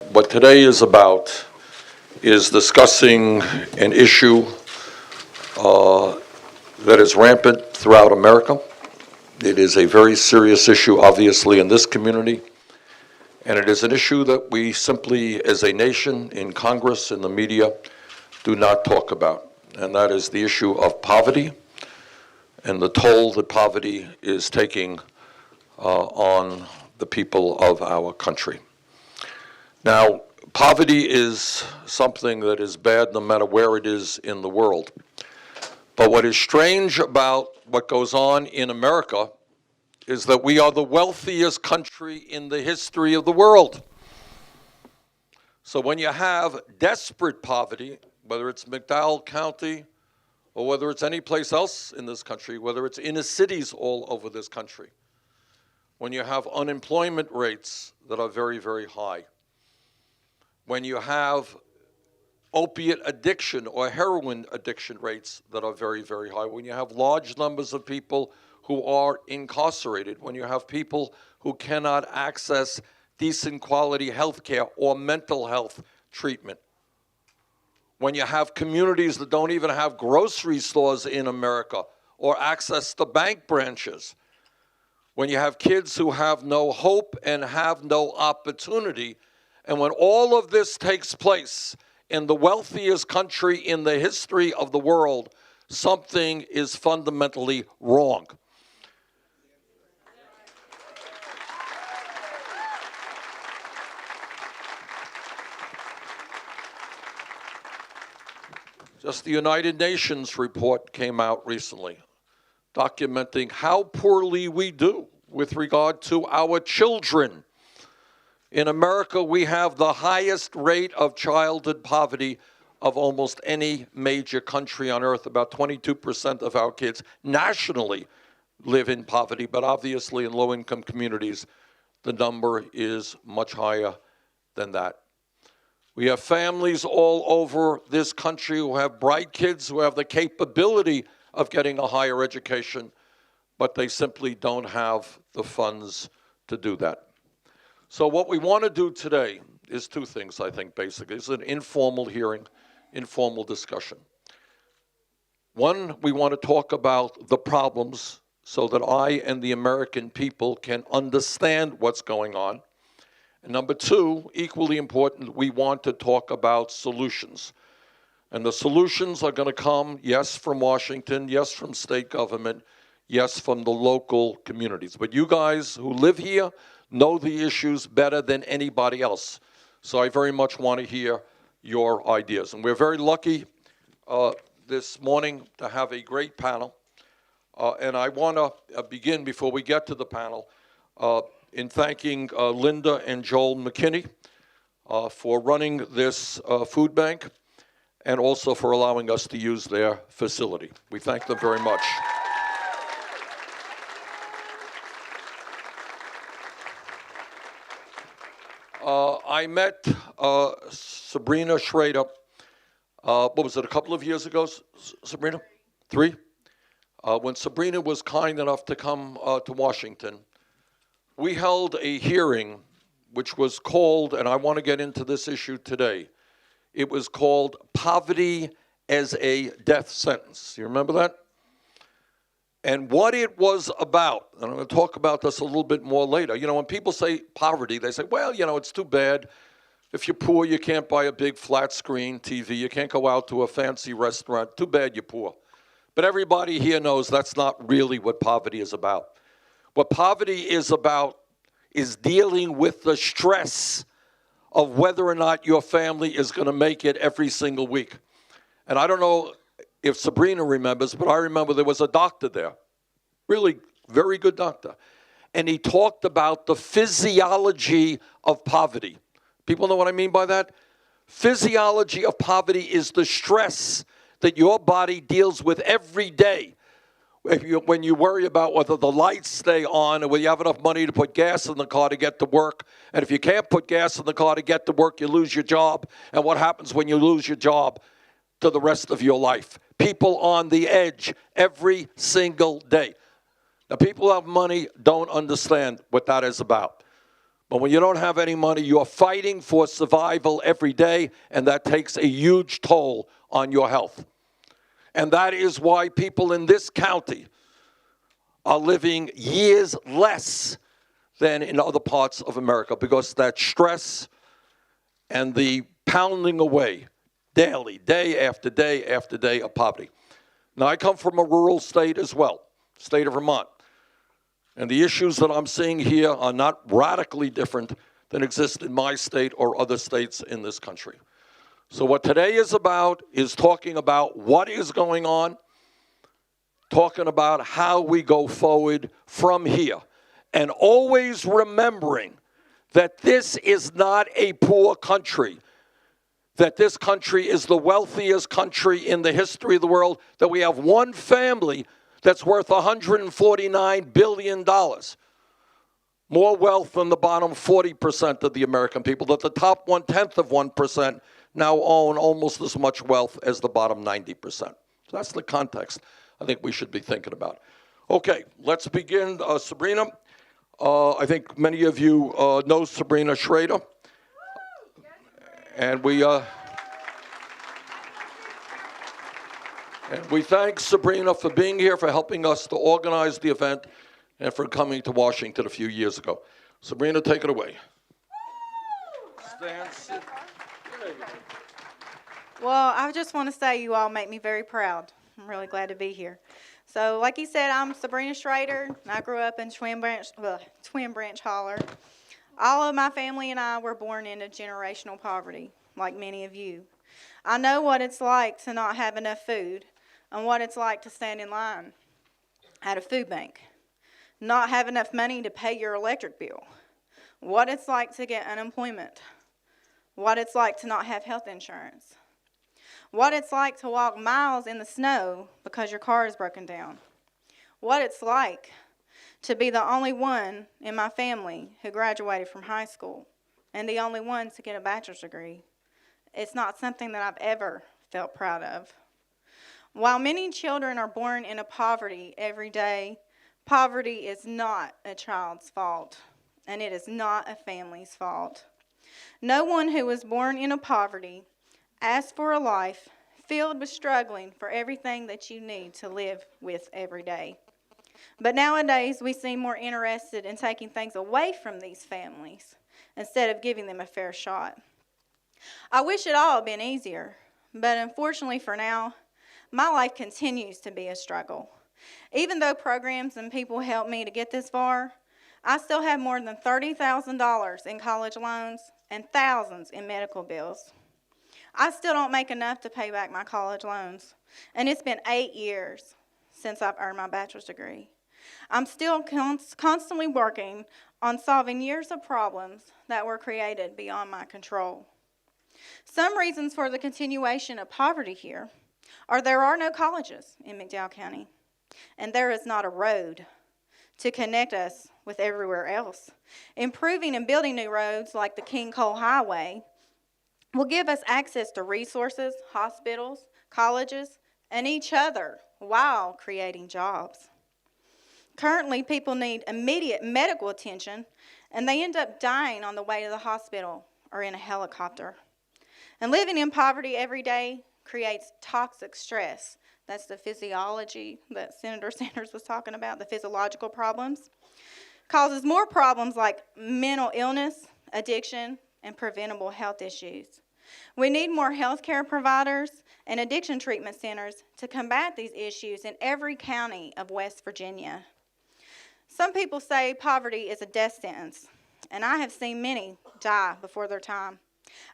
What today is about is discussing an issue that is rampant throughout America. It is a very serious issue, obviously, in this community, and it is an issue that we simply, as a nation, in Congress, in the media, do not talk about, and that is the issue of poverty and the toll that poverty is taking on the people of our country. Now, poverty is something that is bad no matter where it is in the world. But what is strange about what goes on in America is that we are the wealthiest country in the history of the world. So when you have desperate poverty, whether it's McDowell County or whether it's any place else in this country, whether it's inner cities all over this country, when you have unemployment rates that are very, very high, when you have opiate addiction or heroin addiction rates that are very, very high, when you have large numbers of people who are incarcerated, when you have people who cannot access decent quality health care or mental health treatment, when you have communities that don't even have grocery stores in America or access to bank branches, when you have kids who have no hope and have no opportunity, and when all of this takes place in the wealthiest country in the history of the world, something is fundamentally wrong. Just the United Nations report came out recently, documenting how poorly we do with regard to our children. In America, we have the highest rate of childhood poverty of almost any major country on earth. About 22% of our kids nationally live in poverty, but obviously in low-income communities, the number is much higher than that. We have families all over this country who have bright kids who have the capability of getting a higher education, but they simply don't have the funds to do that. So what we want to do today is two things, I think, basically. It's an informal hearing, informal discussion. One, we want to talk about the problems so that I and the American people can understand what's going on. And number two, equally important, we want to talk about solutions. And the solutions are going to come, yes, from Washington, yes, from state government, yes, from the local communities. But you guys who live here know the issues better than anybody else. So I very much want to hear your ideas. And we're very lucky this morning to have a great panel. And I want to begin, before we get to the panel, in thanking Linda and Joel McKinney for running this food bank and also for allowing us to use their facility. We thank them very much. I met Sabrina Schrader, what was it, a couple of years ago, Sabrina? Three? When Sabrina was kind enough to come to Washington, we held a hearing which was called, and I want to get into this issue today, it was called Poverty as a Death Sentence. You remember that? And what it was about, and I'm going to talk about this a little bit more later. You know, when people say poverty, they say, well, you know, it's too bad. If you're poor, you can't buy a big flat screen TV. You can't go out to a fancy restaurant. Too bad you're poor. But everybody here knows that's not really what poverty is about. What poverty is about is dealing with the stress of whether or not your family is going to make it every single week. And I don't know if Sabrina remembers, but I remember there was a doctor there, really very good doctor. And he talked about the physiology of poverty. People know what I mean by that? Physiology of poverty is the stress that your body deals with every day. When you worry about whether the lights stay on or whether you have enough money to put gas in the car to get to work. And if you can't put gas in the car to get to work, you lose your job. And what happens when you lose your job to the rest of your life? People on the edge every single day. Now, people who have money don't understand what that is about. But when you don't have any money, you're fighting for survival every day, and that takes a huge toll on your health. And that is why people in this county are living years less than in other parts of America, because that stress and the pounding away daily, day after day after day of poverty. Now, I come from a rural state as well, state of Vermont. And the issues that I'm seeing here are not radically different than exist in my state or other states in this country. So what today is about is talking about what is going on, talking about how we go forward from here, and always remembering that this is not a poor country, that this country is the wealthiest country in the history of the world, that we have one family that's worth $149 billion, more wealth than the bottom 40% of the American people, that the top 1/10 of 1% now own almost as much wealth as the bottom 90%. So that's the context I think we should be thinking about. Okay, let's begin. Sabrina, I think many of you know Sabrina Schrader. And we thank Sabrina for being here, for helping us to organize the event, and for coming to Washington a few years ago. Sabrina, take it away. Stand, sit. Well, I just want to say you all make me very proud. I'm really glad to be here. So, like he said, I'm Sabrina Schrader, and I grew up in Twin Branch Holler. All of my family and I were born into generational poverty, like many of you. I know what it's like to not have enough food, and what it's like to stand in line at a food bank, not have enough money to pay your electric bill, what it's like to get unemployment, what it's like to not have health insurance, what it's like to walk miles in the snow because your car is broken down, what it's like to be the only one in my family who graduated from high school and the only one to get a bachelor's degree. It's not something that I've ever felt proud of. While many children are born into poverty every day, poverty is not a child's fault, and it is not a family's fault. No one who was born into poverty asks for a life filled with struggling for everything that you need to live with every day. But nowadays, we seem more interested in taking things away from these families instead of giving them a fair shot. I wish it all had been easier, but unfortunately for now, my life continues to be a struggle. Even though programs and people helped me to get this far, I still have more than $30,000 in college loans and thousands in medical bills. I still don't make enough to pay back my college loans, and it's been 8 years since I've earned my bachelor's degree. I'm still constantly working on solving years of problems that were created beyond my control. Some reasons for the continuation of poverty here are there are no colleges in McDowell County, and there is not a road to connect us with everywhere else. Improving and building new roads like the King Cole Highway will give us access to resources, hospitals, colleges, and each other while creating jobs. Currently, people need immediate medical attention, and they end up dying on the way to the hospital or in a helicopter. And living in poverty every day creates toxic stress. That's the physiology that Senator Sanders was talking about, the physiological problems. Causes more problems like mental illness, addiction, and preventable health issues. We need more healthcare providers and addiction treatment centers to combat these issues in every county of West Virginia. Some people say poverty is a death sentence, and I have seen many die before their time.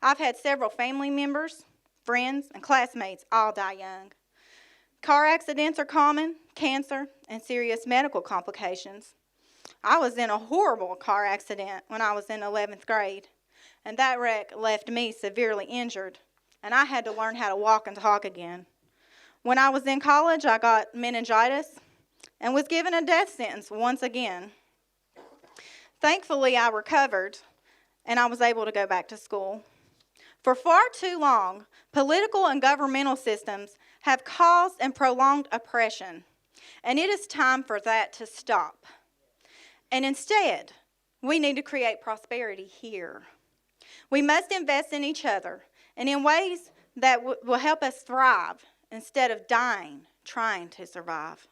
I've had several family members, friends, and classmates all die young. Car accidents are common, cancer, and serious medical complications. I was in a horrible car accident when I was in 11th grade, and that wreck left me severely injured, and I had to learn how to walk and talk again. When I was in college, I got meningitis and was given a death sentence once again. Thankfully, I recovered, and I was able to go back to school. For far too long, political and governmental systems have caused and prolonged oppression, and it is time for that to stop. And instead, We need to create prosperity here. We must invest in each other and in ways that will help us thrive instead of dying trying to survive.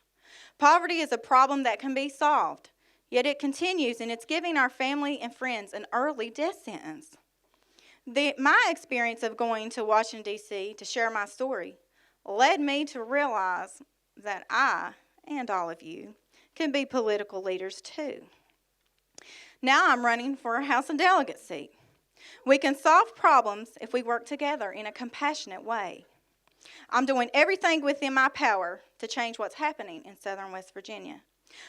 Poverty is a problem that can be solved, yet it continues and it's giving our family and friends an early death sentence. My experience of going to Washington, D.C. to share my story led me to realize that I, and all of you, can be political leaders too. Now I'm running for a House of Delegates seat. We can solve problems if we work together in a compassionate way. I'm doing everything within my power to change what's happening in southern West Virginia.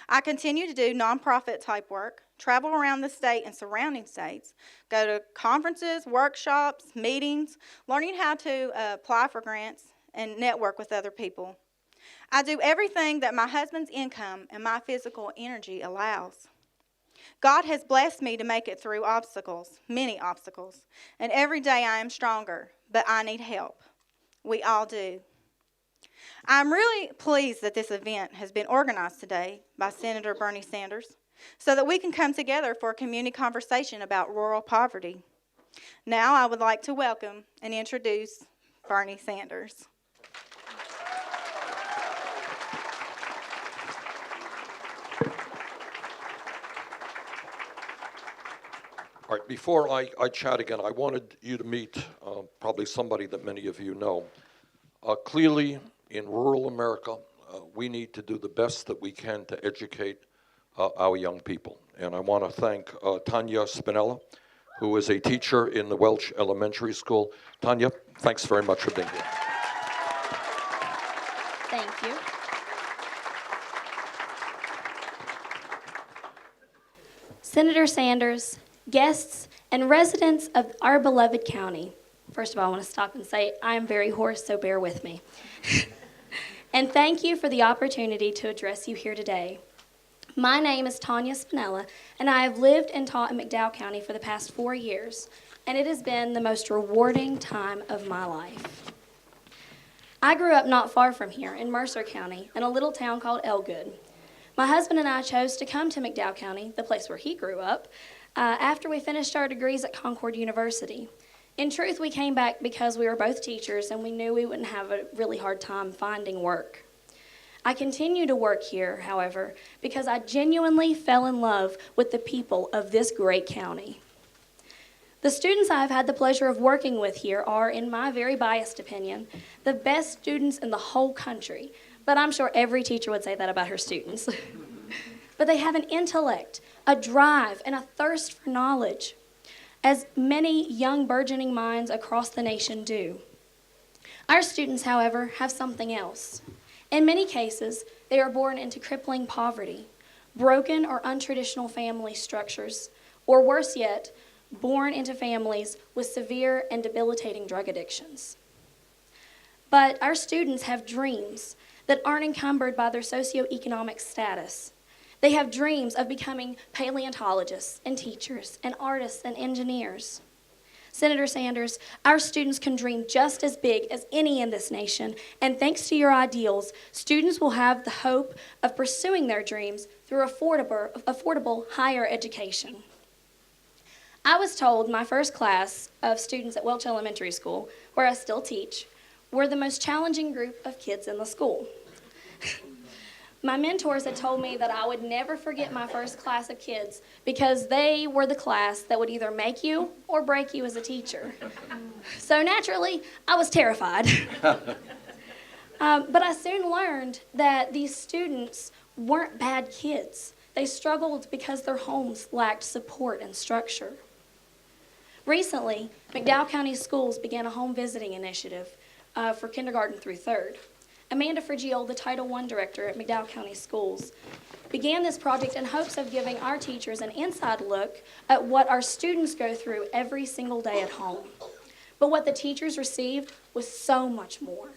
I continue to do nonprofit type work, travel around the state and surrounding states, go to conferences, workshops, meetings, learning how to apply for grants and network with other people. I do everything that my husband's income and my physical energy allows. God has blessed me to make it through obstacles, many obstacles, and every day I am stronger, but I need help. We all do. I'm really pleased that this event has been organized today by Senator Bernie Sanders so that we can come together for a community conversation about rural poverty. Now I would like to welcome and introduce Bernie Sanders. All right, before I chat again, I wanted you to meet probably somebody that many of you know. Clearly, in rural America, we need to do the best that we can to educate our young people. And I want to thank Tanya Spinella, who is a teacher in the Welch Elementary School. Tanya, thanks very much for being here. Thank you. Senator Sanders, guests, and residents of our beloved county. First of all, I want to stop and say I am very hoarse, so bear with me. And thank you for the opportunity to address you here today. My name is Tanya Spinella, and I have lived and taught in McDowell County for the past 4 years, and it has been the most rewarding time of my life. I grew up not far from here in Mercer County in a little town called Elgood. My husband and I chose to come to McDowell County, the place where he grew up, after we finished our degrees at Concord University. In truth, we came back because we were both teachers and we knew we wouldn't have a really hard time finding work. I continue to work here, however, because I genuinely fell in love with the people of this great county. The students I've had the pleasure of working with here are, in my very biased opinion, the best students in the whole country, but I'm sure every teacher would say that about her students. But they have an intellect, a drive, and a thirst for knowledge, as many young burgeoning minds across the nation do. Our students, however, have something else. In many cases, they are born into crippling poverty, broken or untraditional family structures, or worse yet, born into families with severe and debilitating drug addictions. But our students have dreams that aren't encumbered by their socioeconomic status. They have dreams of becoming paleontologists and teachers and artists and engineers. Senator Sanders, our students can dream just as big as any in this nation, and thanks to your ideals, students will have the hope of pursuing their dreams through affordable higher education. I was told my first class of students at Welch Elementary School, where I still teach, were the most challenging group of kids in the school. My mentors had told me that I would never forget my first class of kids because they were the class that would either make you or break you as a teacher. So naturally, I was terrified. But I soon learned that these students weren't bad kids. They struggled because their homes lacked support and structure. Recently, McDowell County Schools began a home visiting initiative for kindergarten through third. Amanda Frigiel, the Title I director at McDowell County Schools, began this project in hopes of giving our teachers an inside look at what our students go through every single day at home. But what the teachers received was so much more.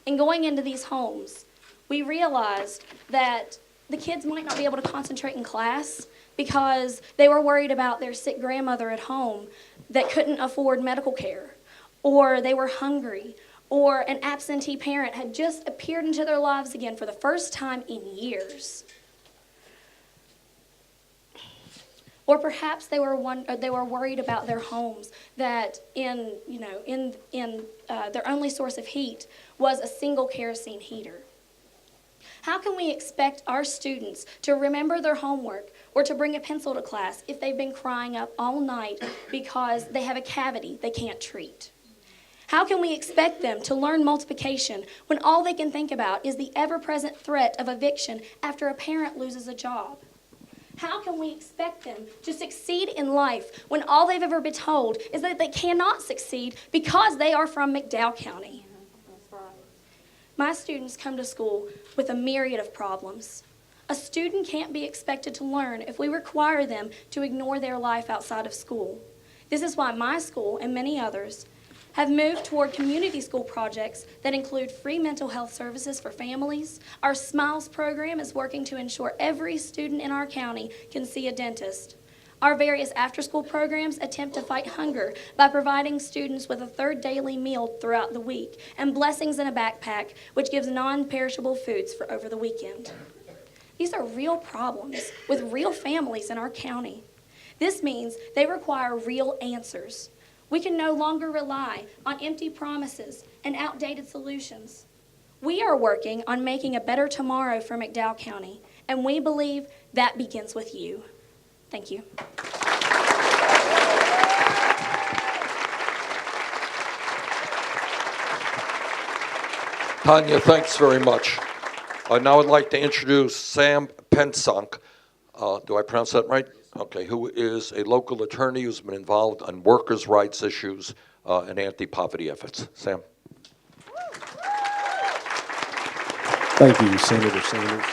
And going into these homes, we realized that the kids might not be able to concentrate in class because they were worried about their sick grandmother at home that couldn't afford medical care, or they were hungry, or an absentee parent had just appeared into their lives again for the first time in years. Or perhaps they were worried about their homes, that in their only source of heat was a single kerosene heater. How can we expect our students to remember their homework or to bring a pencil to class if they've been crying up all night because they have a cavity they can't treat? How can we expect them to learn multiplication when all they can think about is the ever-present threat of eviction after a parent loses a job? How can we expect them to succeed in life when all they've ever been told is that they cannot succeed because they are from McDowell County? My students come to school with a myriad of problems. A student can't be expected to learn if we require them to ignore their life outside of school. This is why my school and many others have moved toward community school projects that include free mental health services for families. Our SMILES program is working to ensure every student in our county can see a dentist. Our various after-school programs attempt to fight hunger by providing students with a third daily meal throughout the week and blessings in a backpack, which gives non-perishable foods for over the weekend. These are real problems with real families in our county. This means they require real answers. We can no longer rely on empty promises and outdated solutions. We are working on making a better tomorrow for McDowell County, and we believe that begins with you. Thank you. Tanya, thanks very much. Now I'd like to introduce Sam Pensonk. Do I pronounce that right? Okay, who is a local attorney who's been involved on workers' rights issues and anti-poverty efforts. Sam. Thank you, Senator Sanders.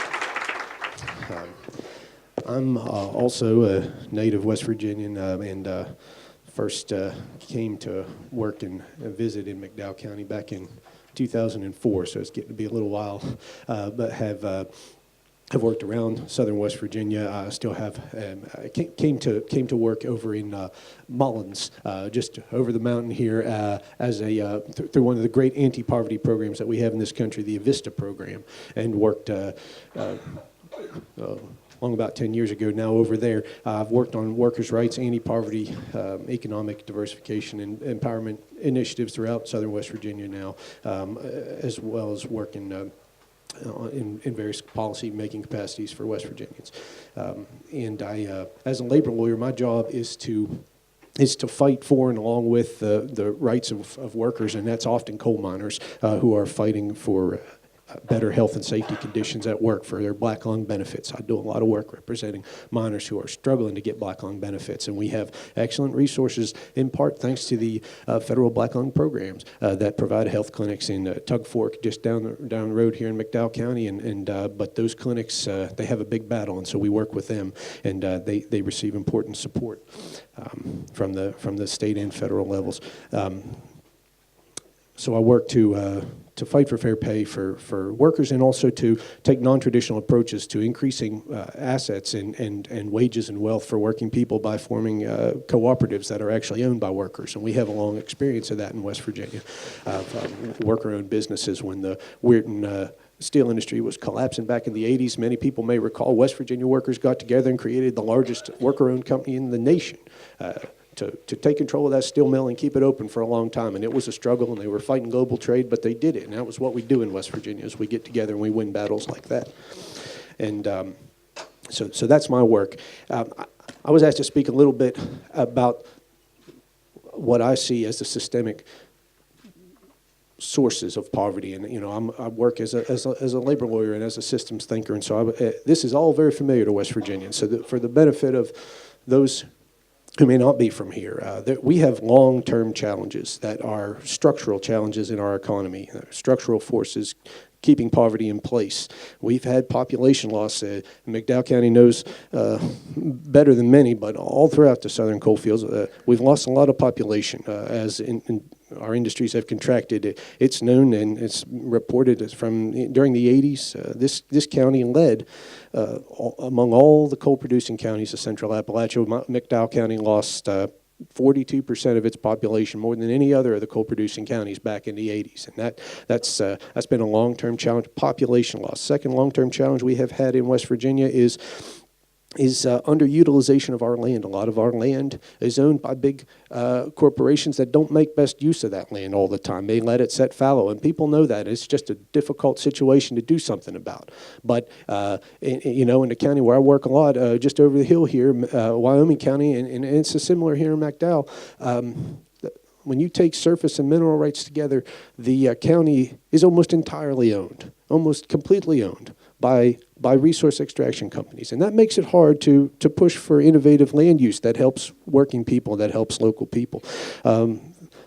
I'm also a native West Virginian and first came to work and visit in McDowell County back in 2004, so it's getting to be a little while, but have worked around southern West Virginia. I still have came to work over in Mullins, just over the mountain here, as a through one of the great anti-poverty programs that we have in this country, the Avista program, and worked long about 10 years ago now over there. I've worked on workers' rights, anti-poverty, economic diversification, and empowerment initiatives throughout southern West Virginia now, as well as working in various policy-making capacities for West Virginians. And I, as a labor lawyer, my job is to fight for and along with the rights of workers, and that's often coal miners who are fighting for better health and safety conditions at work for their black lung benefits. I do a lot of work representing miners who are struggling to get black lung benefits, and we have excellent resources in part thanks to the federal black lung programs that provide health clinics in Tug Fork just down the road here in McDowell County, but those clinics, they have a big battle, and so we work with them, and they receive important support from the state and federal levels. So I work to fight for fair pay for workers, and also to take non-traditional approaches to increasing assets and wages and wealth for working people by forming cooperatives that are actually owned by workers. And we have a long experience of that in West Virginia, of worker-owned businesses. When the Weirton steel industry was collapsing back in the 80s, many people may recall West Virginia workers got together and created the largest worker-owned company in the nation. To take control of that steel mill and keep it open for a long time. And it was a struggle, and they were fighting global trade, but they did it. And that was what we do in West Virginia, is we get together and we win battles like that. And so that's my work. I was asked to speak a little bit about what I see as the systemic sources of poverty. And I work as a labor lawyer and as a systems thinker, and so this is all very familiar to West Virginians. So for the benefit of those who may not be from here, we have long-term challenges that are structural challenges in our economy, structural forces keeping poverty in place. We've had population loss. McDowell County knows better than many, but all throughout the southern coal fields, we've lost a lot of population as our industries have contracted. It's known and it's reported from during the 80s. This county led among all the coal-producing counties of Central Appalachia. McDowell County lost 42% of its population, more than any other of the coal-producing counties back in the 80s, and that's been a long-term challenge. Population loss. Second long-term challenge we have had in West Virginia is is underutilization of our land. A lot of our land is owned by big corporations that don't make best use of that land all the time. They let it set fallow, and people know that. It's just a difficult situation to do something about. But, in the county where I work a lot, just over the hill here, Wyoming County, and it's similar here in McDowell, when you take surface and mineral rights together, the county is almost entirely owned, almost completely owned by resource extraction companies. And that makes it hard to push for innovative land use that helps working people, that helps local people.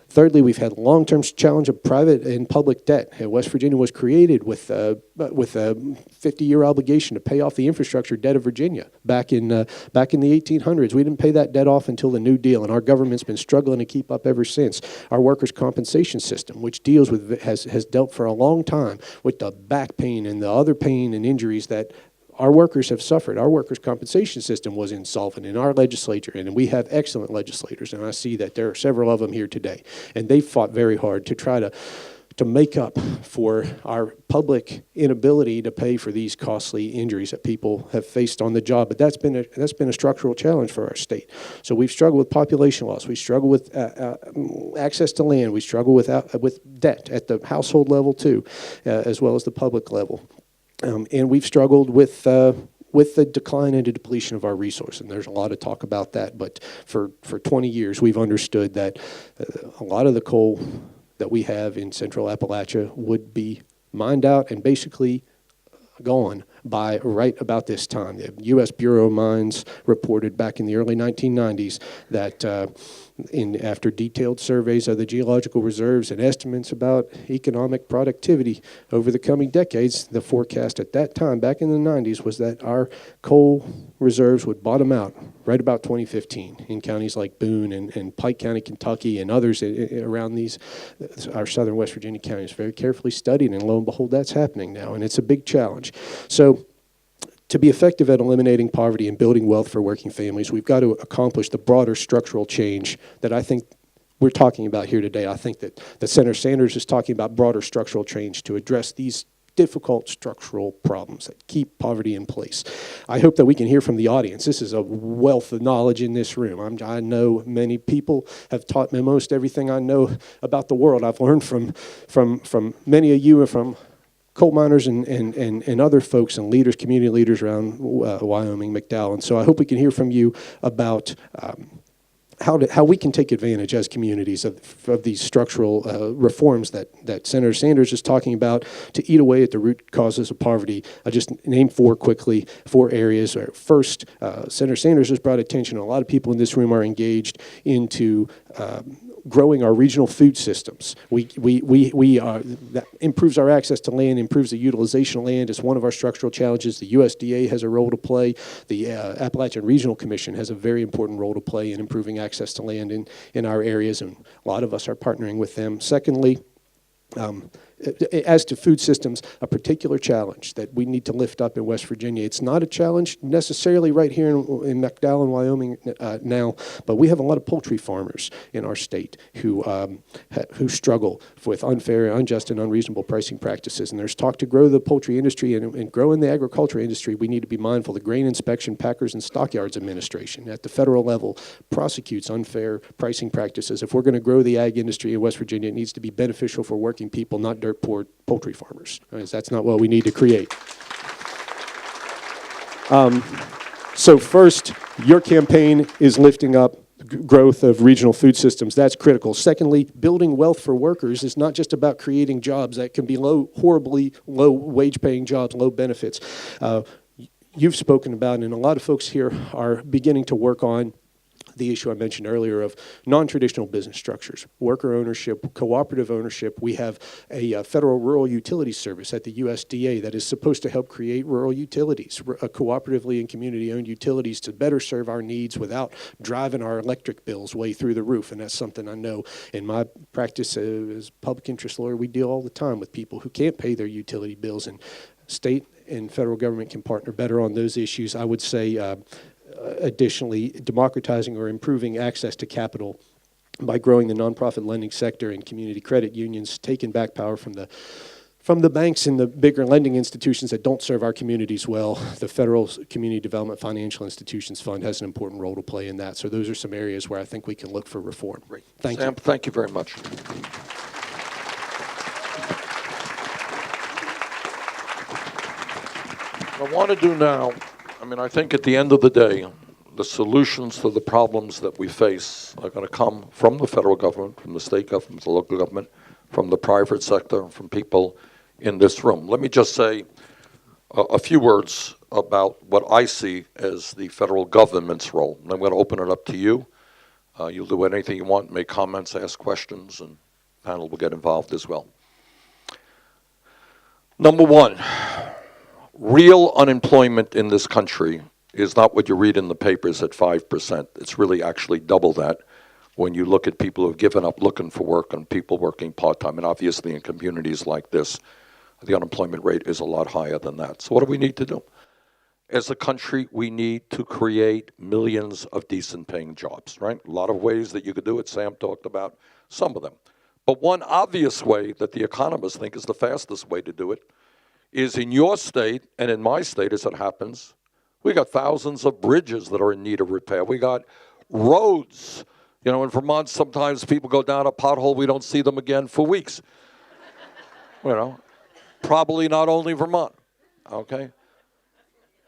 Thirdly, we've had a long-term challenge of private and public debt. West Virginia was created with a 50-year obligation to pay off the infrastructure debt of Virginia back in the 1800s. We didn't pay that debt off until the New Deal, and our government's been struggling to keep up ever since. Our workers' compensation system, which deals with has dealt for a long time with the back pain and the other pain and injuries that our workers have suffered. Our workers' compensation system was insolvent in our legislature, and we have excellent legislators, and I see that there are several of them here today. And they fought very hard to try to make up for our public inability to pay for these costly injuries that people have faced on the job. But that's been a structural challenge for our state. So we've struggled with population loss. We struggle with access to land. We struggle with debt at the household level too, as well as the public level. And we've struggled with the decline and the depletion of our resource, and there's a lot of talk about that. But for 20 years, we've understood that a lot of the coal that we have in Central Appalachia would be mined out and basically gone by right about this time. The U.S. Bureau of Mines reported back in the early 1990s that after detailed surveys of the geological reserves and estimates about economic productivity over the coming decades, the forecast at that time, back in the 90s, was that our coal reserves would bottom out right about 2015 in counties like Boone and Pike County, Kentucky, and others around our southern West Virginia counties. Very carefully studied, and lo and behold, that's happening now, and it's a big challenge. So to be effective at eliminating poverty and building wealth for working families, we've got to accomplish the broader structural change that I think we're talking about here today. I think that Senator Sanders is talking about broader structural change to address these difficult structural problems that keep poverty in place. I hope that we can hear from the audience. This is a wealth of knowledge in this room. I know many people have taught me most everything I know about the world. I've learned from many of you and from coal miners and other folks and leaders, community leaders around Wyoming, McDowell. And so I hope we can hear from you about how we can take advantage as communities of these structural reforms that Senator Sanders is talking about to eat away at the root causes of poverty. I just named four areas. First, Senator Sanders has brought attention. A lot of people in this room are engaged into growing our regional food systems. That improves our access to land, improves the utilization of land. It's one of our structural challenges. The USDA has a role to play. The Appalachian Regional Commission has a very important role to play in improving access to land in our areas, and a lot of us are partnering with them. Secondly, as to food systems, a particular challenge that we need to lift up in West Virginia. It's not a challenge necessarily right here in McDowell and Wyoming now, but we have a lot of poultry farmers in our state who struggle with unfair, unjust, and unreasonable pricing practices. And there's talk to grow the poultry industry and grow in the agriculture industry. We need to be mindful. The Grain Inspection, Packers, and Stockyards Administration at the federal level prosecutes unfair pricing practices. If we're going to grow the ag industry in West Virginia, it needs to be beneficial for working people, not dirt poor poultry farmers. That's not what we need to create. So first, your campaign is lifting up growth of regional food systems. That's critical. Secondly, building wealth for workers is not just about creating jobs that can be horribly low wage-paying jobs, low benefits. You've spoken about, and a lot of folks here are beginning to work on the issue I mentioned earlier of non-traditional business structures, worker ownership, cooperative ownership. We have a federal rural utilities service at the USDA that is supposed to help create rural utilities, cooperatively and community-owned utilities to better serve our needs without driving our electric bills way through the roof. And that's something I know in my practice as a public interest lawyer, we deal all the time with people who can't pay their utility bills, and state and federal government can partner better on those issues. I would say additionally, democratizing or improving access to capital by growing the nonprofit lending sector and community credit unions, taking back power from the From the banks and the bigger lending institutions that don't serve our communities well, the Federal Community Development Financial Institutions Fund has an important role to play in that. So those are some areas where I think we can look for reform. Great. Thank Sam, you. thank you very much. What I want to do now, I think at the end of the day, the solutions to the problems that we face are going to come from the federal government, from the state government, the local government, from the private sector, from people in this room. Let me just say a few words about what I see as the federal government's role. And I'm going to open it up to you. You'll do anything you want, make comments, ask questions, and the panel will get involved as well. Number one, real unemployment in this country is not what you read in the papers at 5%. It's really actually double that when you look at people who've given up looking for work and people working part-time. And obviously in communities like this, the unemployment rate is a lot higher than that. So what do we need to do? As a country, we need to create millions of decent paying jobs, right? A lot of ways that you could do it. Sam talked about some of them. But one obvious way that the economists think is the fastest way to do it is in your state and in my state, as it happens, we got thousands of bridges that are in need of repair. We got roads. You know, in Vermont, sometimes people go down a pothole, we don't see them again for weeks. You know, probably not only Vermont, okay?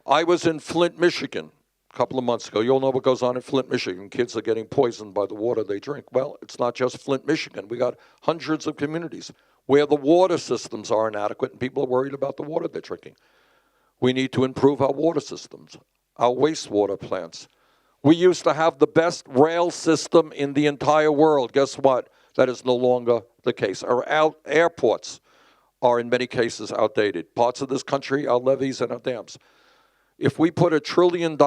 I was in Flint, Michigan a couple of months ago. You all know what goes on in Flint, Michigan. Kids are getting poisoned by the water they drink. Well, it's not just Flint, Michigan. We got hundreds of communities where the water systems are inadequate and people are worried about the water they're drinking. We need to improve our water systems, our wastewater plants. We used to have the best rail system in the entire world. Guess what? That is no longer the case. Our airports are in many cases outdated. Parts of this country, our levees and our dams. If we put $1 trillion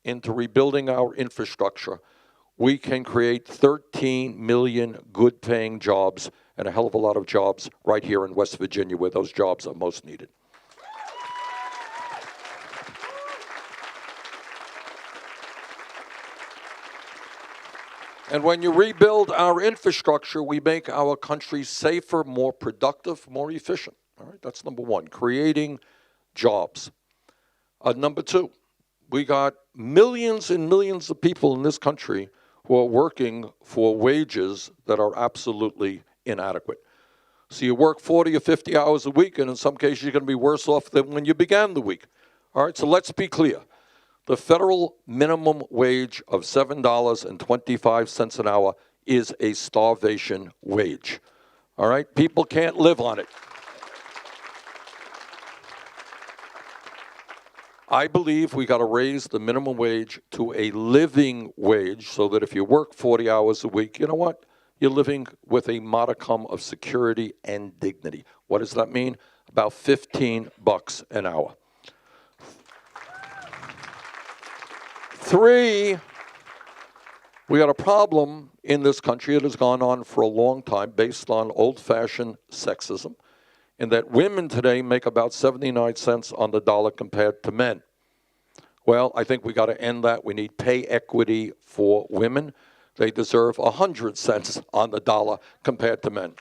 into rebuilding our infrastructure, we can create 13 million good-paying jobs and a hell of a lot of jobs right here in West Virginia where those jobs are most needed. And when you rebuild our infrastructure, we make our country safer, more productive, more efficient. All right, that's number one, creating jobs. Number two, we got millions and millions of people in this country who are working for wages that are absolutely inadequate. So you work 40 or 50 hours a week, and in some cases you're going to be worse off than when you began the week. All right, so let's be clear. The federal minimum wage of $7.25 an hour is a starvation wage. All right, people can't live on it. I believe we got to raise the minimum wage to a living wage so that if you work 40 hours a week, you know what? You're living with a modicum of security and dignity. What does that mean? About $15 an hour. 3, we got a problem in this country that has gone on for a long time based on old-fashioned sexism, in that women today make about 79 cents on the dollar compared to men. Well, I think we got to end that. We need pay equity for women. They deserve 100 cents on the dollar compared to men.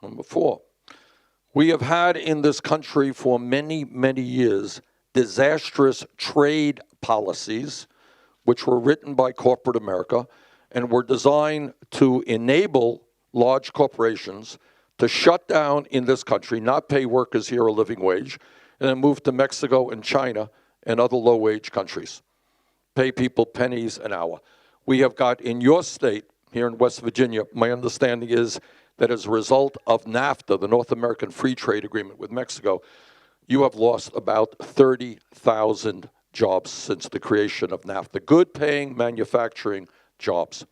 Number 4, we have had in this country for many, many years disastrous trade policies which were written by corporate America and were designed to enable large corporations to shut down in this country, not pay workers here a living wage, and then move to Mexico and China and other low-wage countries. Pay people pennies an hour. We have got in your state, here in West Virginia, my understanding is that as a result of NAFTA, the North American Free Trade Agreement with Mexico, you have lost about 30,000 jobs since the creation of NAFTA, good-paying manufacturing jobs.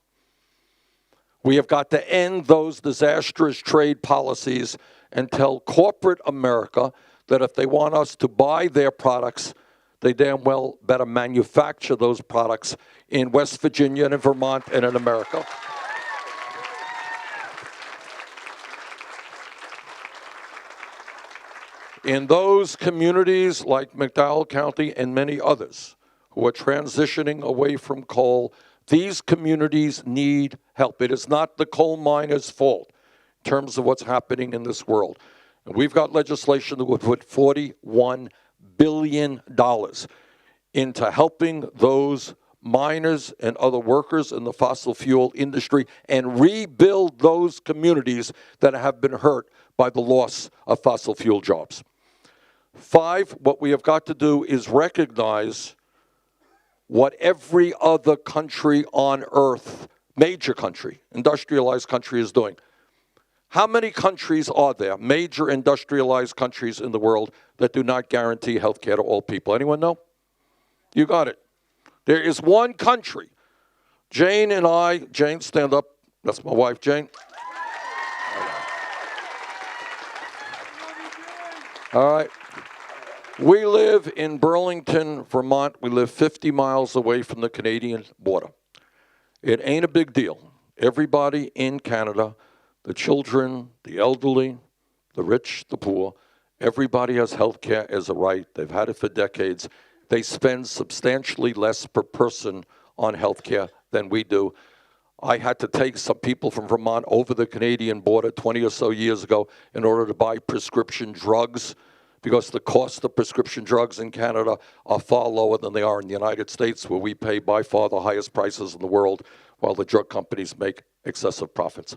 We have got to end those disastrous trade policies and tell corporate America that if they want us to buy their products, they damn well better manufacture those products in West Virginia and in Vermont and in America. In those communities like McDowell County and many others who are transitioning away from coal. These communities need help. It is not the coal miners' fault in terms of what's happening in this world. And we've got legislation that would put $41 billion into helping those miners and other workers in the fossil fuel industry and rebuild those communities that have been hurt by the loss of fossil fuel jobs. 5, what we have got to do is recognize what every other country on earth, major country, industrialized country, is doing. How many countries are there, major industrialized countries in the world, that do not guarantee health care to all people? Anyone know? You got it. There is one country. Jane and I, Jane, stand up. That's my wife, Jane. All right. We live in Burlington, Vermont. We live 50 miles away from the Canadian border. It ain't a big deal. Everybody in Canada, the children, the elderly, the rich, the poor, everybody has health care as a right. They've had it for decades. They spend substantially less per person on health care than we do. I had to take some people from Vermont over the Canadian border 20 or so years ago in order to buy prescription drugs, because the cost of prescription drugs in Canada are far lower than they are in the United States, where we pay by far the highest prices in the world, while the drug companies make excessive profits.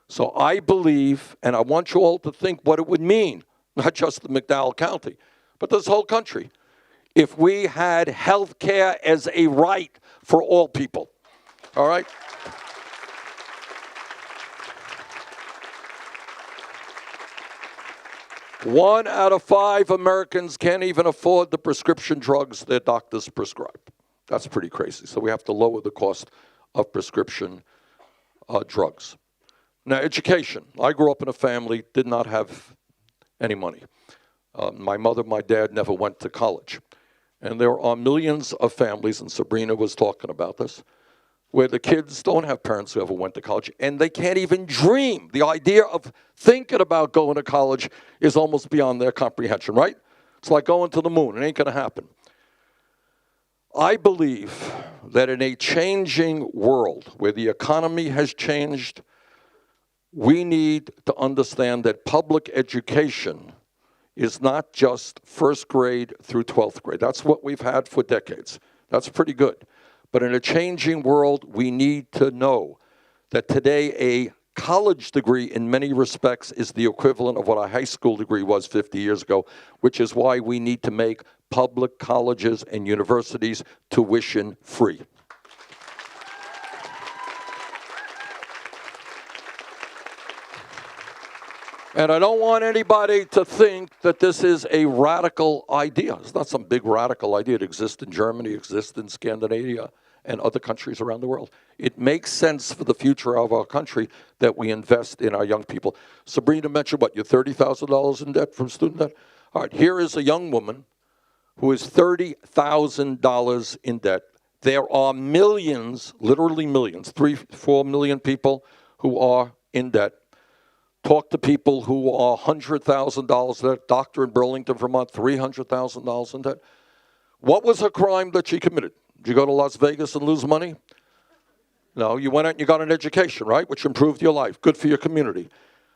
So I believe, and I want you all to think what it would mean, not just the McDowell County, but this whole country, if we had health care as a right for all people. All right? One out of 5 Americans can't even afford the prescription drugs their doctors prescribe. That's pretty crazy. So we have to lower the cost of prescription drugs. Now, education. I grew up in a family, did not have any money. My mother, my dad never went to college. And there are millions of families, and Sabrina was talking about this, where the kids don't have parents who ever went to college, and they can't even dream. The idea of thinking about going to college is almost beyond their comprehension, right? It's like going to the moon. It ain't going to happen. I believe that in a changing world where the economy has changed, we need to understand that public education is not just first grade through 12th grade. That's what we've had for decades. That's pretty good. But in a changing world, we need to know that today a college degree in many respects is the equivalent of what a high school degree was 50 years ago, which is why we need to make public colleges and universities tuition free. And I don't want anybody to think that this is a radical idea. It's not some big radical idea. It exists in Germany, exists in Scandinavia, and other countries around the world. It makes sense for the future of our country that we invest in our young people. Sabrina mentioned, what, you're $30,000 in debt from student debt? All right, here is a young woman who is $30,000 in debt. There are millions, literally millions, 3-4 million people who are in debt. Talk to people who are $100,000 in debt. Doctor in Burlington, Vermont, $300,000 in debt. What was her crime that she committed? Did you go to Las Vegas and lose money? No, you went out and you got an education, right, which improved your life. Good for your community.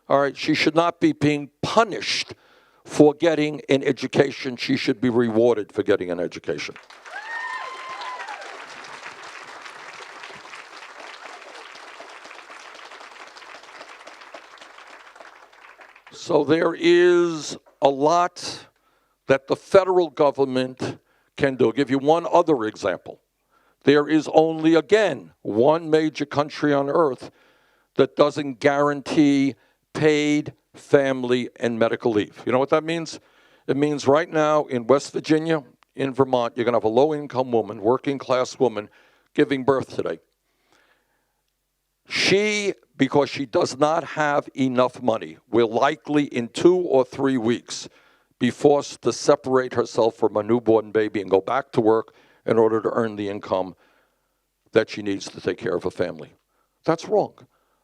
All right, she should not be being punished for getting an education. She should be rewarded for getting an education. So there is a lot that the federal government can do. I'll give you one other example. There is only, again, one major country on earth that doesn't guarantee paid family and medical leave. You know what that means? It means right now in West Virginia, in Vermont, you're going to have a low-income woman, working-class woman, giving birth today. She, because she does not have enough money, will likely in 2 or 3 weeks be forced to separate herself from a newborn baby and go back to work in order to earn the income that she needs to take care of her family. That's wrong.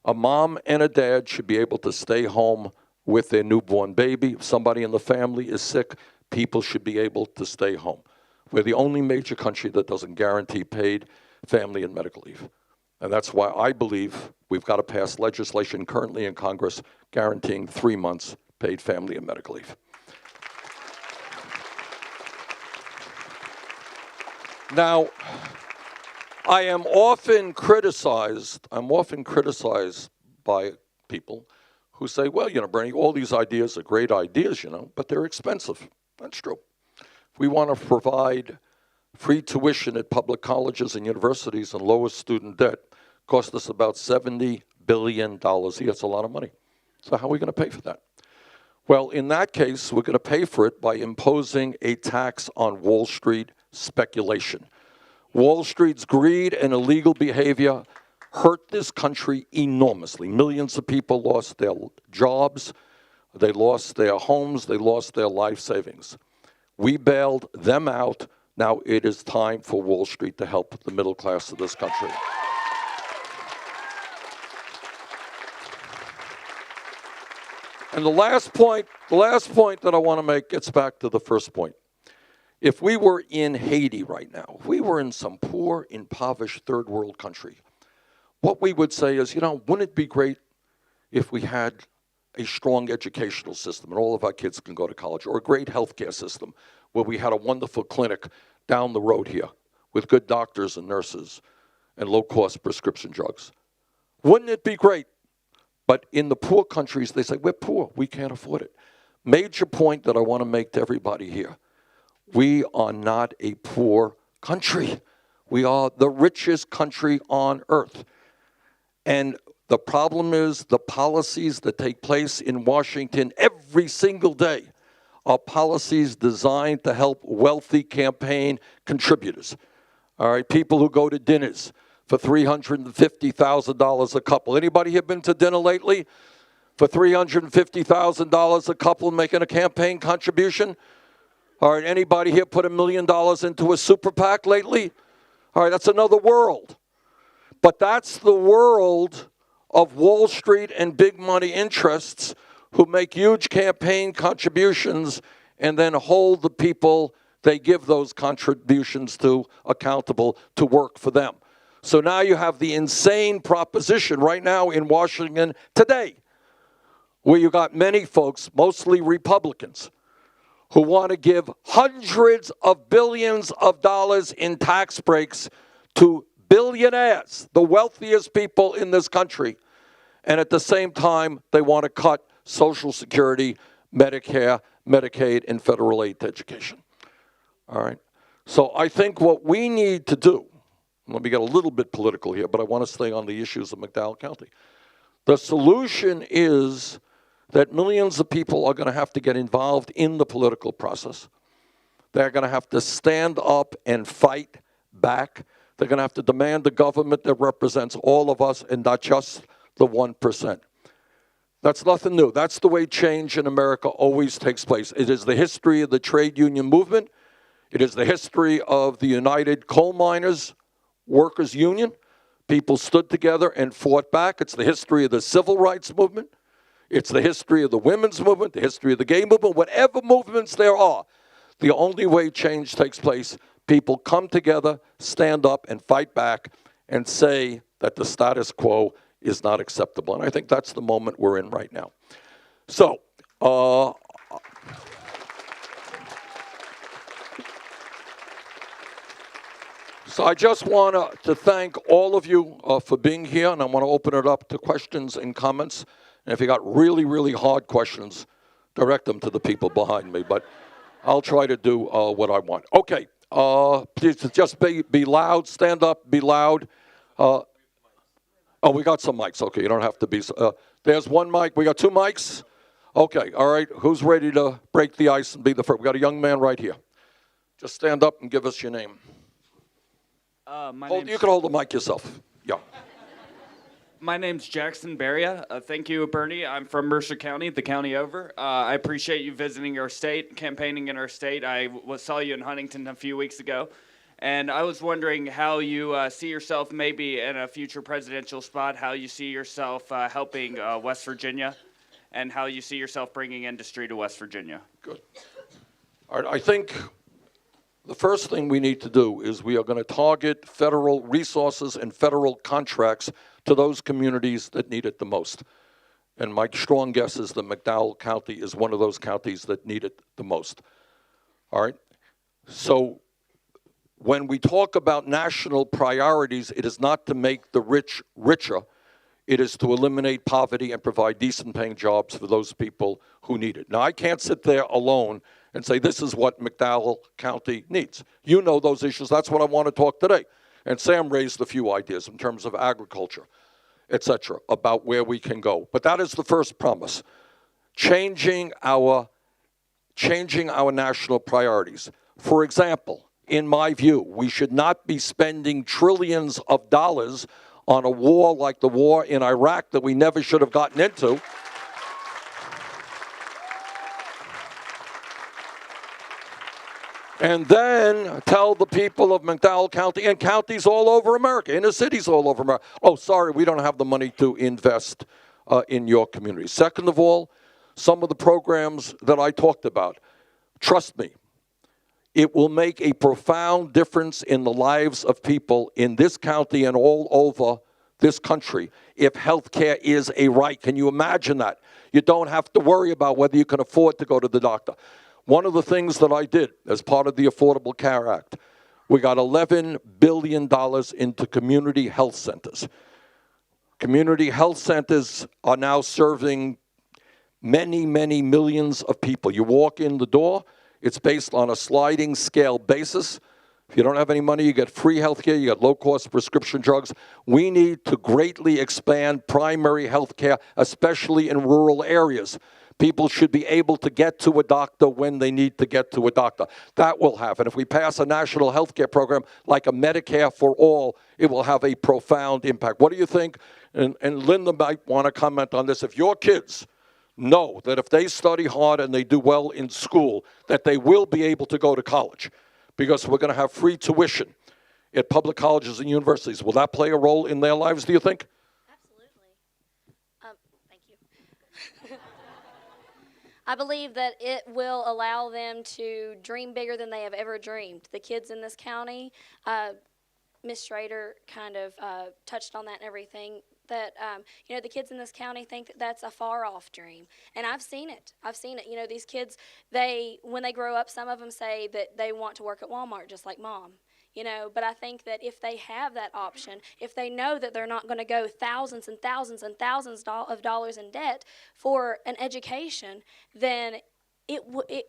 A mom and a dad should be able to stay home with their newborn baby. If somebody in the family is sick, people should be able to stay home. We're the only major country that doesn't guarantee paid family and medical leave. And that's why I believe we've got to pass legislation currently in Congress guaranteeing 3 months paid family and medical leave. Now, I'm often criticized by people who say, well, Bernie, all these ideas are great ideas, but they're expensive. That's true. If we want to provide free tuition at public colleges and universities and lower student debt, cost us about $70 billion a year. That's a lot of money. So how are we going to pay for that? Well, in that case, we're going to pay for it by imposing a tax on Wall Street speculation. Wall Street's greed and illegal behavior hurt this country enormously. Millions of people lost their jobs, they lost their homes, they lost their life savings. We bailed them out. Now it is time for Wall Street to help the middle class of this country. And the last point that I want to make gets back to the first point. If we were in Haiti right now, if we were in some poor, impoverished third world country, what we would say is, wouldn't it be great if we had a strong educational system and all of our kids can go to college, or a great healthcare system where we had a wonderful clinic down the road here with good doctors and nurses and low-cost prescription drugs? Wouldn't it be great? But in the poor countries, they say, we're poor, we can't afford it. Major point that I want to make to everybody here. We are not a poor country. We are the richest country on earth. And the problem is the policies that take place in Washington every single day are policies designed to help wealthy campaign contributors. All right, people who go to dinners for $350,000 a couple. Anybody here been to dinner lately? For $350,000 a couple making a campaign contribution? All right, anybody here put $1 million into a super PAC lately? All right, that's another world. But that's the world of Wall Street and big money interests who make huge campaign contributions and then hold the people they give those contributions to accountable to work for them. So now you have the insane proposition right now in Washington today, where you got many folks, mostly Republicans, who want to give hundreds of billions of dollars in tax breaks to billionaires, the wealthiest people in this country. And at the same time, they want to cut Social Security, Medicare, Medicaid, and federal aid to education. All right? So I think what we need to do, let me get a little bit political here, but I want to stay on the issues of McDowell County. The solution is that millions of people are going to have to get involved in the political process. They're going to have to stand up and fight back. They're going to have to demand a government that represents all of us and not just the 1%. That's nothing new. That's the way change in America always takes place. It is the history of the trade union movement. It is the history of the United Coal Miners Workers Union. People stood together and fought back. It's the history of the civil rights movement. It's the history of the women's movement, the history of the gay movement, whatever movements there are. The only way change takes place, people come together, stand up, and fight back and say that the status quo is not acceptable. And I think that's the moment we're in right now. So, I just want to thank all of you for being here, and I want to open it up to questions and comments. And if you got really, really hard questions, direct them to the people behind me. But I'll try to do what I want. Okay, please just be loud, stand up, be loud. Oh, we got some mics. Okay, you don't have to be. There's one mic. We got two mics? Okay, all right. Who's ready to break the ice and be the first? We got a young man right here. Just stand up and give us your name. You can hold the mic yourself. Yeah. My name's Jackson Beria. Thank you, Bernie. I'm from Mercer County, the county over. I appreciate you visiting our state, campaigning in our state. I saw you in Huntington a few weeks ago, and I was wondering how you see yourself maybe in a future presidential spot, how you see yourself helping West Virginia, and how you see yourself bringing industry to West Virginia. Good. All right, I think The first thing we need to do is we are going to target federal resources and federal contracts to those communities that need it the most. And my strong guess is that McDowell County is one of those counties that need it the most. All right? So when we talk about national priorities, it is not to make the rich richer. It is to eliminate poverty and provide decent paying jobs for those people who need it. Now, I can't sit there alone and say this is what McDowell County needs. You know those issues. That's what I want to talk today. And Sam raised a few ideas in terms of agriculture, et cetera, about where we can go. But that is the first promise, changing our national priorities. For example, in my view, we should not be spending trillions of dollars on a war like the war in Iraq that we never should have gotten into. And then tell the people of McDowell County and counties all over America, inner cities all over America, oh, sorry, we don't have the money to invest in your community. Second of all, some of the programs that I talked about, trust me, it will make a profound difference in the lives of people in this county and all over this country if health care is a right. Can you imagine that? You don't have to worry about whether you can afford to go to the doctor. One of the things that I did as part of the Affordable Care Act, we got $11 billion into community health centers. Community health centers are now serving many, many millions of people. You walk in the door, it's based on a sliding scale basis. If you don't have any money, you get free health care, you get low-cost prescription drugs. We need to greatly expand primary health care, especially in rural areas. People should be able to get to a doctor when they need to get to a doctor. That will happen. If we pass a national health care program like a Medicare for all, it will have a profound impact. What do you think? And Linda might want to comment on this. If your kids know that if they study hard and they do well in school, that they will be able to go to college, because we're going to have free tuition at public colleges and universities. Will that play a role in their lives, do you think? Absolutely. Thank you. I believe that it will allow them to dream bigger than they have ever dreamed. The kids in this county, Ms. Schrader kind of touched on that and everything, that, the kids in this county think that that's a far-off dream. And I've seen it. These kids, when they grow up, some of them say that they want to work at Walmart just like mom. But I think that if they have that option, if they know that they're not going to go thousands and thousands and thousands of dollars in debt for an education, then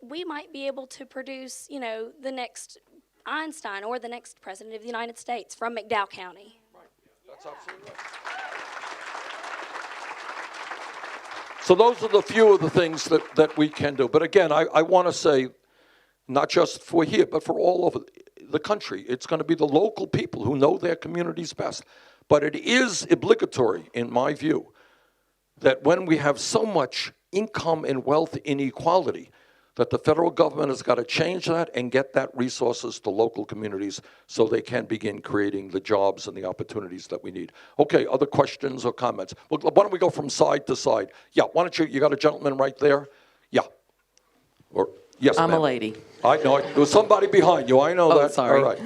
we might be able to produce, the next Einstein or the next president of the United States from McDowell County. Right. That's absolutely right. So those are the few of the things that we can do. But again, I want to say, not just for here, but for all over the country, it's going to be the local people who know their communities best. But it is obligatory, in my view, that when we have so much income and wealth inequality, that the federal government has got to change that and get that resources to local communities so they can begin creating the jobs and the opportunities that we need. Okay, other questions or comments? Well, why don't we go from side to side? Yeah, why don't you got a gentleman right there? Yeah. Or yes, I'm ma'am. a lady. I know. There was somebody behind you. I know that. Sorry. All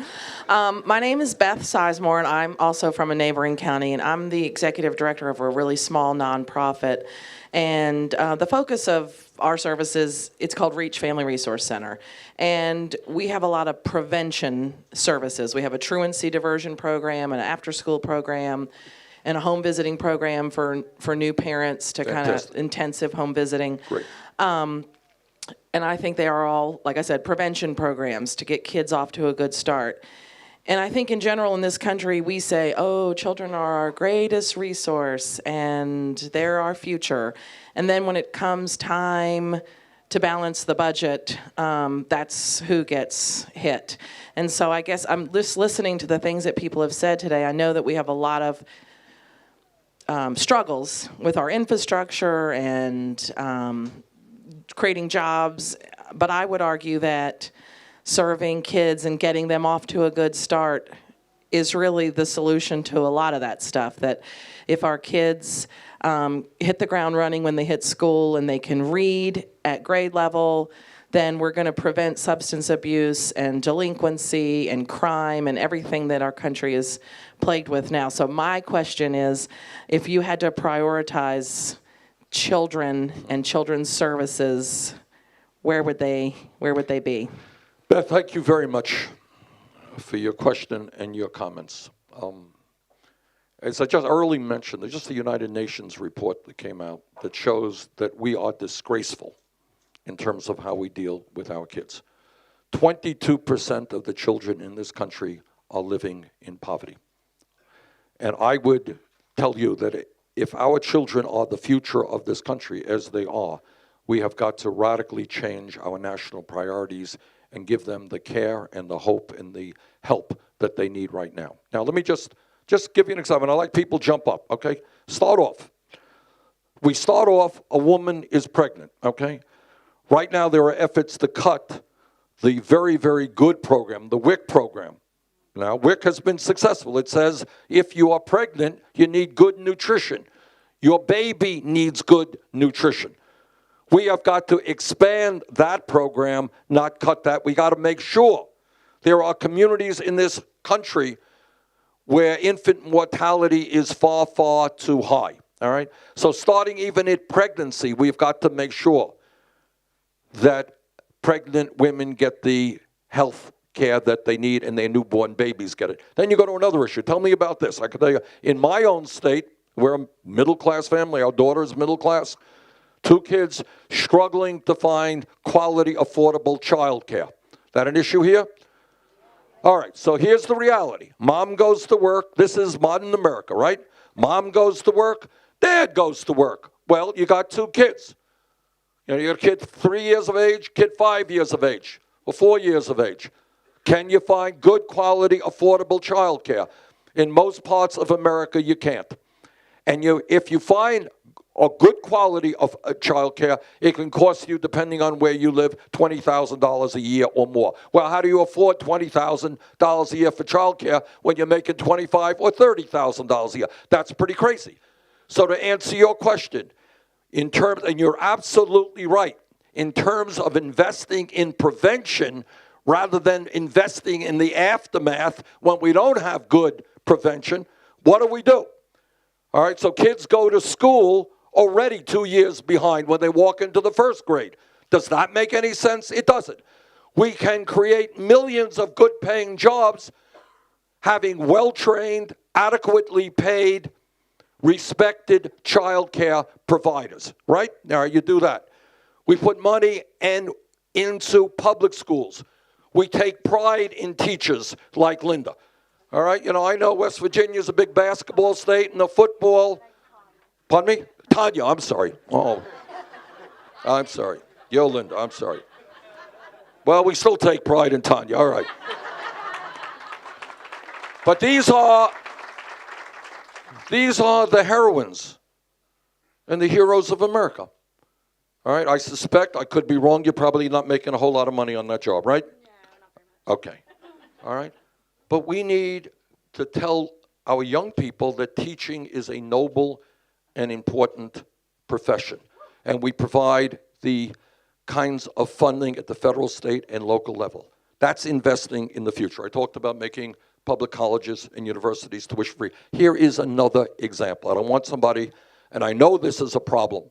right. My name is Beth Sizemore, and I'm also from a neighboring county, and I'm the executive director of a really small nonprofit. And the focus of our services, it's called Reach Family Resource Center. And we have a lot of prevention services. We have a truancy diversion program, an after-school program, and a home visiting program for new parents to kind of intensive home visiting. Great. And I think they are all, like I said, prevention programs to get kids off to a good start. And I think in general in this country, we say, oh, children are our greatest resource and they're our future. And then when it comes time to balance the budget, that's who gets hit. And so I guess I'm just listening to the things that people have said today. I know that we have a lot of struggles with our infrastructure and creating jobs, but I would argue that serving kids and getting them off to a good start is really the solution to a lot of that stuff. That if our kids hit the ground running when they hit school and they can read at grade level, then we're going to prevent substance abuse and delinquency and crime and everything that our country is plagued with now. So my question is, if you had to prioritize children and children's services, where would they be? Beth, thank you very much for your question and your comments. As I just early mentioned, there's just the United Nations report that came out that shows that we are disgraceful in terms of how we deal with our kids. 22% of the children in this country are living in poverty. And I would tell you that if our children are the future of this country, as they are, we have got to radically change our national priorities and give them the care and the hope and the help that they need right now. Now, let me just give you an example. And I like people jump up, okay? Start off. We start off, a woman is pregnant, okay? Right now, there are efforts to cut the very, very good program, the WIC program. Now, WIC has been successful. It says if you are pregnant, you need good nutrition. Your baby needs good nutrition. We have got to expand that program, not cut that. We got to make sure there are communities in this country where infant mortality is far, far too high, all right? So starting even at pregnancy, we've got to make sure that pregnant women get the health care that they need and their newborn babies get it. Then you go to another issue. Tell me about this. I can tell you, in my own state, we're a middle-class family. Our daughter is middle class. 2 kids struggling to find quality, affordable child care. That an issue here? All right, so here's the reality. Mom goes to work. This is modern America, right? Mom goes to work. Dad goes to work. Well, you got 2 kids. You got a kid 3 years of age, kid 5 years of age, or 4 years of age. Can you find good quality, affordable child care? In most parts of America, you can't. And if you find a good quality of child care, it can cost you, depending on where you live, $20,000 a year or more. Well, how do you afford $20,000 a year for child care when you're making $25,000 or $30,000 a year? That's pretty crazy. So to answer your question, and you're absolutely right, in terms of investing in prevention rather than investing in the aftermath when we don't have good prevention, what do? All right, so kids go to school already 2 years behind when they walk into the 1st grade. Does that make any sense? It doesn't. We can create millions of good-paying jobs having well-trained, adequately paid, respected child care providers, right? Now, you do that. We put money into public schools. We take pride in teachers like Linda. All right, I know West Virginia is a big basketball state and a football. Pardon me? Tanya, I'm sorry. Oh, I'm sorry. Yo, Linda, I'm sorry. Well, we still take pride in Tanya, all right. But these are the heroines and the heroes of America. All right, I suspect, I could be wrong, you're probably not making a whole lot of money on that job, right? No, not very much. Okay, all right. But we need to tell our young people that teaching is a noble and important profession. And we provide the kinds of funding at the federal, state, and local level. That's investing in the future. I talked about making public colleges and universities tuition-free. Here is another example. I don't want somebody, and I know this is a problem,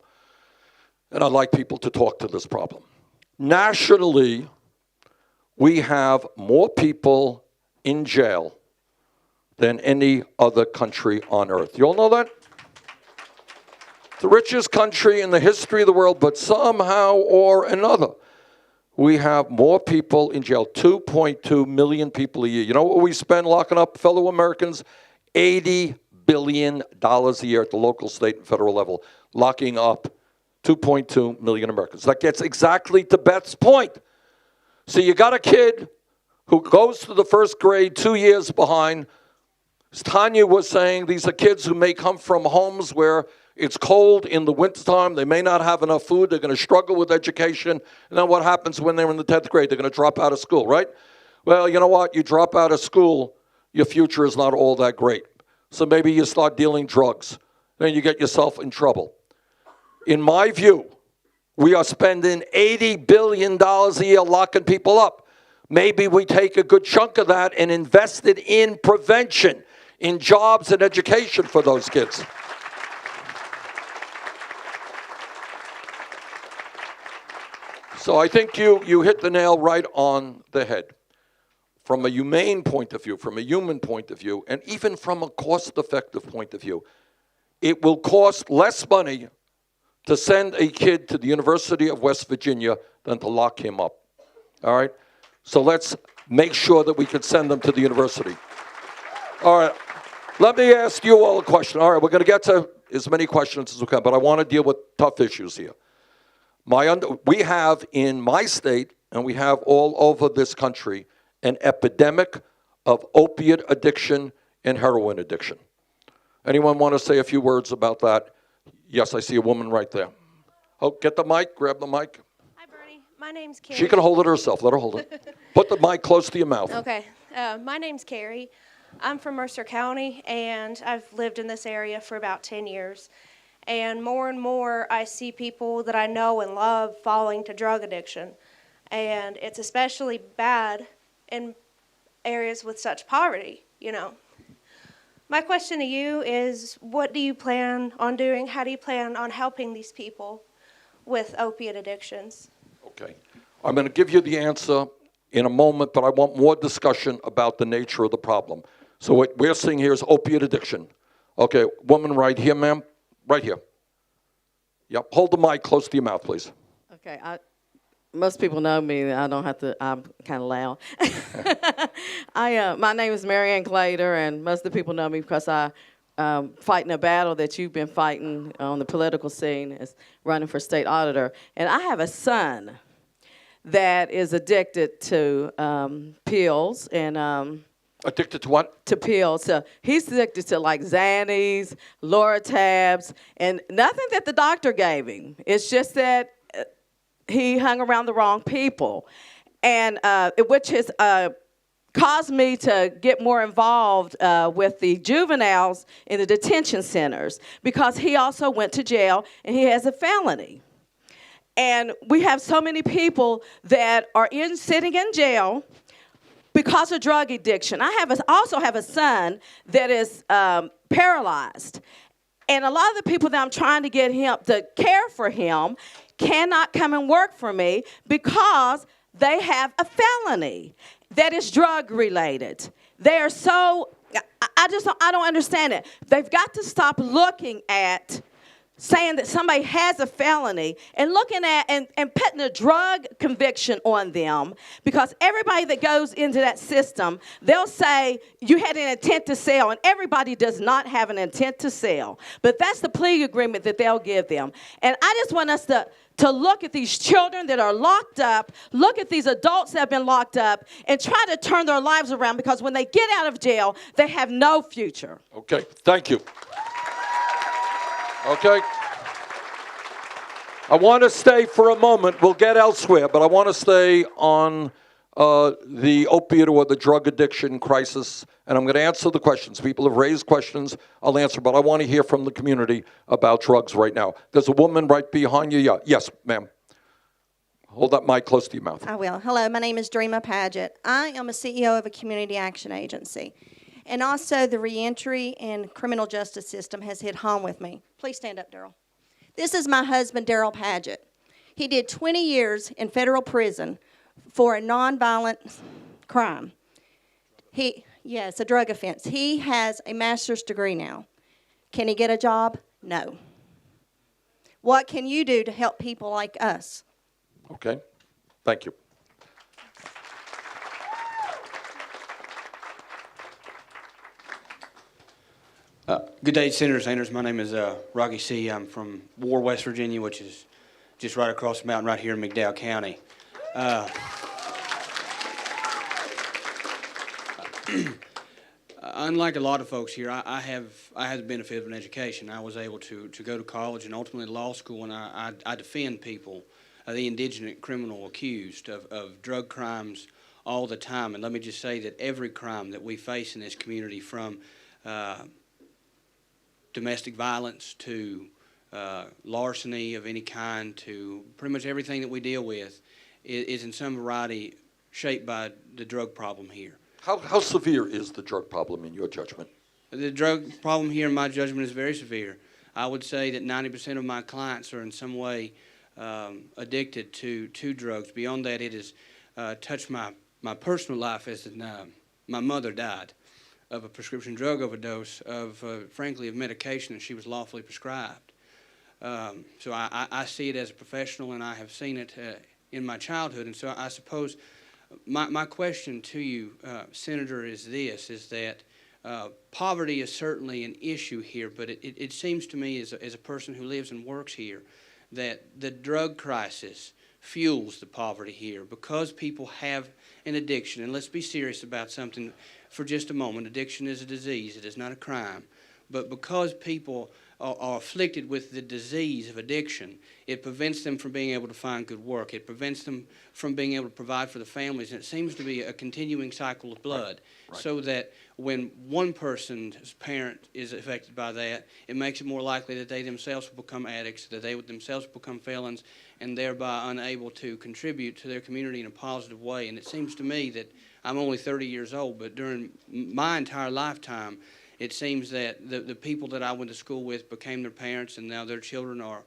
and I'd like people to talk to this problem. Nationally, we have more people in jail than any other country on earth. You all know that? The richest country in the history of the world, but somehow or another, we have more people in jail, 2.2 million people a year. You know what we spend locking up fellow Americans? $80 billion a year at the local, state, and federal level, locking up 2.2 million Americans. That gets exactly to Beth's point. So you got a kid who goes to the 1st grade 2 years behind. As Tanya was saying, these are kids who may come from homes where it's cold in the wintertime. They may not have enough food. They're going to struggle with education. And then what happens when they're in the 10th grade? They're going to drop out of school, right? Well, you know what? You drop out of school, your future is not all that great. So maybe you start dealing drugs. Then you get yourself in trouble. In my view, We are spending $80 billion a year locking people up. Maybe we take a good chunk of that and invest it in prevention, in jobs and education for those kids. So I think you hit the nail right on the head. From a humane point of view, from a human point of view, and even from a cost-effective point of view, it will cost less money to send a kid to the University of West Virginia than to lock him up. All right? So let's make sure that we can send them to the university. All right. Let me ask you all a question. All right, we're going to get to as many questions as we can, but I want to deal with tough issues here. We have in my state, and we have all over this country, an epidemic of opiate addiction and heroin addiction. Anyone want to say a few words about that? Yes, I see a woman right there. Oh, get the mic, grab the mic. Hi, Bernie. My name's Carrie. She can hold it herself. Let her hold it. Put the mic close to your mouth. Okay. My name's Carrie. I'm from Mercer County, and I've lived in this area for about 10 years. And more I see people that I know and love falling to drug addiction. And it's especially bad in areas with such poverty, you know. My question to you is, what do you plan on doing? How do you plan on helping these people with opiate addictions? Okay. I'm going to give you the answer in a moment, but I want more discussion about the nature of the problem. So what we're seeing here is opiate addiction. Okay, woman right here, ma'am. Right here. Yep, hold the mic close to your mouth, please. Okay, most people know me. I don't have to. I'm kind of loud. My name is Marianne Glader, and most of the people know me because I fighting a battle that you've been fighting on the political scene as running for state auditor. And I have a son that is addicted to pills and. Addicted to what? To pills. So he's addicted to like Xannies, Loratabs, and nothing that the doctor gave him. It's just that he hung around the wrong people, and which has caused me to get more involved with the juveniles in the detention centers because he also went to jail and he has a felony. And we have so many people that are sitting in jail because of drug addiction. I also have a son that is paralyzed. And a lot of the people that I'm trying to get him to care for him cannot come and work for me because they have a felony that is drug related. They are so, I don't understand it. They've got to stop looking at saying that somebody has a felony and looking at and putting a drug conviction on them, because everybody that goes into that system, they'll say you had an intent to sell, and everybody does not have an intent to sell. But that's the plea agreement that they'll give them. And I just want us to look at these children that are locked up, look at these adults that have been locked up, and try to turn their lives around, because when they get out of jail, they have no future. Okay, thank you. Okay. I want to stay for a moment. We'll get elsewhere, but I want to stay on the opiate or the drug addiction crisis, and I'm going to answer the questions. People have raised questions. I'll answer, but I want to hear from the community about drugs right now. There's a woman right behind you. Yeah. Yes, ma'am. Hold that mic close to your mouth. I will. Hello, my name is Dreama Paget. I am a CEO of a community action agency. And also the reentry and criminal justice system has hit home with me. Please stand up, Daryl. This is my husband, Daryl Paget. He did 20 years in federal prison for a nonviolent crime. Yes, a drug offense. He has a master's degree now. Can he get a job? No. What can you do to help people like us? Okay, thank you. Good day, Senators. My name is Rocky C. I'm from War, West Virginia, which is just right across the mountain right here in McDowell County. Unlike a lot of folks here, I had the benefit of an education. I was able to go to college and ultimately law school, and I defend people, the indigent criminal accused of drug crimes all the time. And let me just say that every crime that we face in this community, from domestic violence to larceny of any kind to pretty much everything that we deal with is in some variety shaped by the drug problem here. How severe is the drug problem in your judgment? The drug problem here, in my judgment, is very severe. I would say that 90% of my clients are in some way addicted to drugs. Beyond that, it has touched my personal life as my mother died of a prescription drug overdose frankly, of medication that she was lawfully prescribed. So I see it as a professional, and I have seen it in my childhood. And so I suppose my question to you, Senator, is this, is that poverty is certainly an issue here, but it seems to me as a person who lives and works here that the drug crisis fuels the poverty here because people have an addiction. And let's be serious about something for just a moment. Addiction is a disease. It is not a crime. But because people are afflicted with the disease of addiction, it prevents them from being able to find good work. It prevents them from being able to provide for the families. And it seems to be a continuing cycle of blood. Right. So that when one person's parent is affected by that, it makes it more likely that they themselves will become addicts, that they themselves will become felons, and thereby unable to contribute to their community in a positive way. And it seems to me that I'm only 30 years old, but during my entire lifetime, it seems that the people that I went to school with became their parents, and now their children are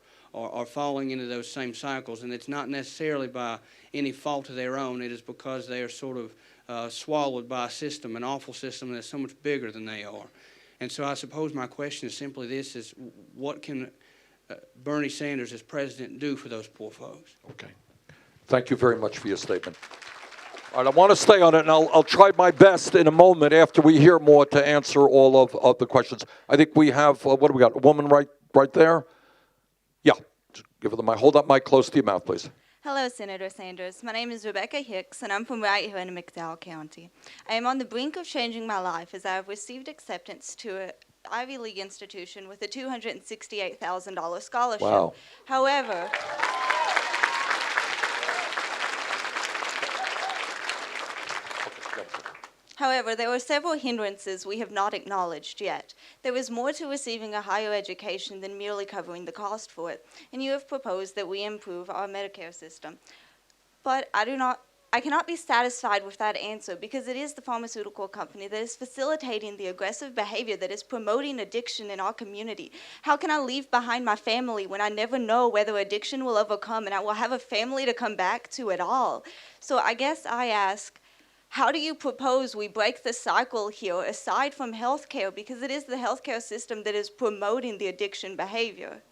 falling into those same cycles. And it's not necessarily by any fault of their own. It is because they are sort of swallowed by a system, an awful system that's so much bigger than they are. And so I suppose my question is simply this, is what can Bernie Sanders as president do for those poor folks? Okay. Thank you very much for your statement. All right, I want to stay on it, and I'll try my best in a moment after we hear more to answer all of the questions. I think we have, what do we got, a woman right there? Yeah, just give her the mic. Hold that mic close to your mouth, please. Hello, Senator Sanders. My name is Rebecca Hicks, and I'm from right here in McDowell County. I am on the brink of changing my life as I have received acceptance to an Ivy League institution with a $268,000 scholarship. Wow. However, there are several hindrances we have not acknowledged yet. There is more to receiving a higher education than merely covering the cost for it, and you have proposed that we improve our Medicare system. But I cannot be satisfied with that answer because it is the pharmaceutical company that is facilitating the aggressive behavior that is promoting addiction in our community. How can I leave behind my family when I never know whether addiction will overcome and I will have a family to come back to at all? So I guess I ask, how do you propose we break the cycle here aside from healthcare, because it is the healthcare system that is promoting the addiction behavior?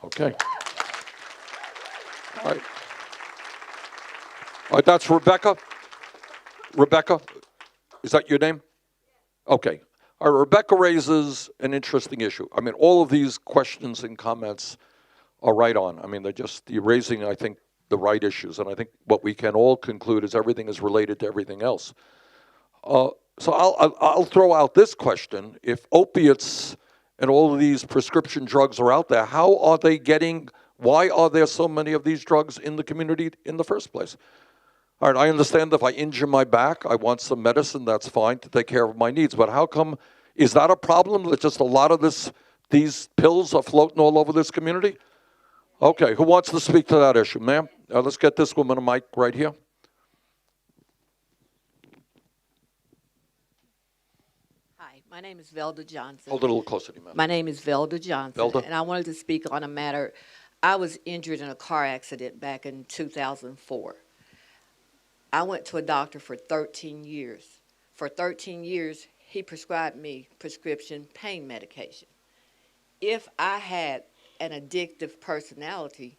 Okay. All right, that's Rebecca. Rebecca, is that your name? Okay. All right, Rebecca raises an interesting issue. I mean, all of these questions and comments are right on. I mean, you're raising, I think, the right issues, and I think what we can all conclude is everything is related to everything else. So I'll throw out this question. If opiates and all of these prescription drugs are out there, why are there so many of these drugs in the community in the first place? All right, I understand if I injure my back, I want some medicine, that's fine to take care of my needs, but how come, is that a problem that just a lot of these pills are floating all over this community? Okay, who wants to speak to that issue, ma'am? Let's get this woman a mic right here. Hi, my name is Velda Johnson. Hold it a little closer to you, ma'am. My name is Velda Johnson. Velda. And I wanted to speak on a matter. I was injured in a car accident back in 2004. I went to a doctor for 13 years. For 13 years, he prescribed me prescription pain medication. If I had an addictive personality,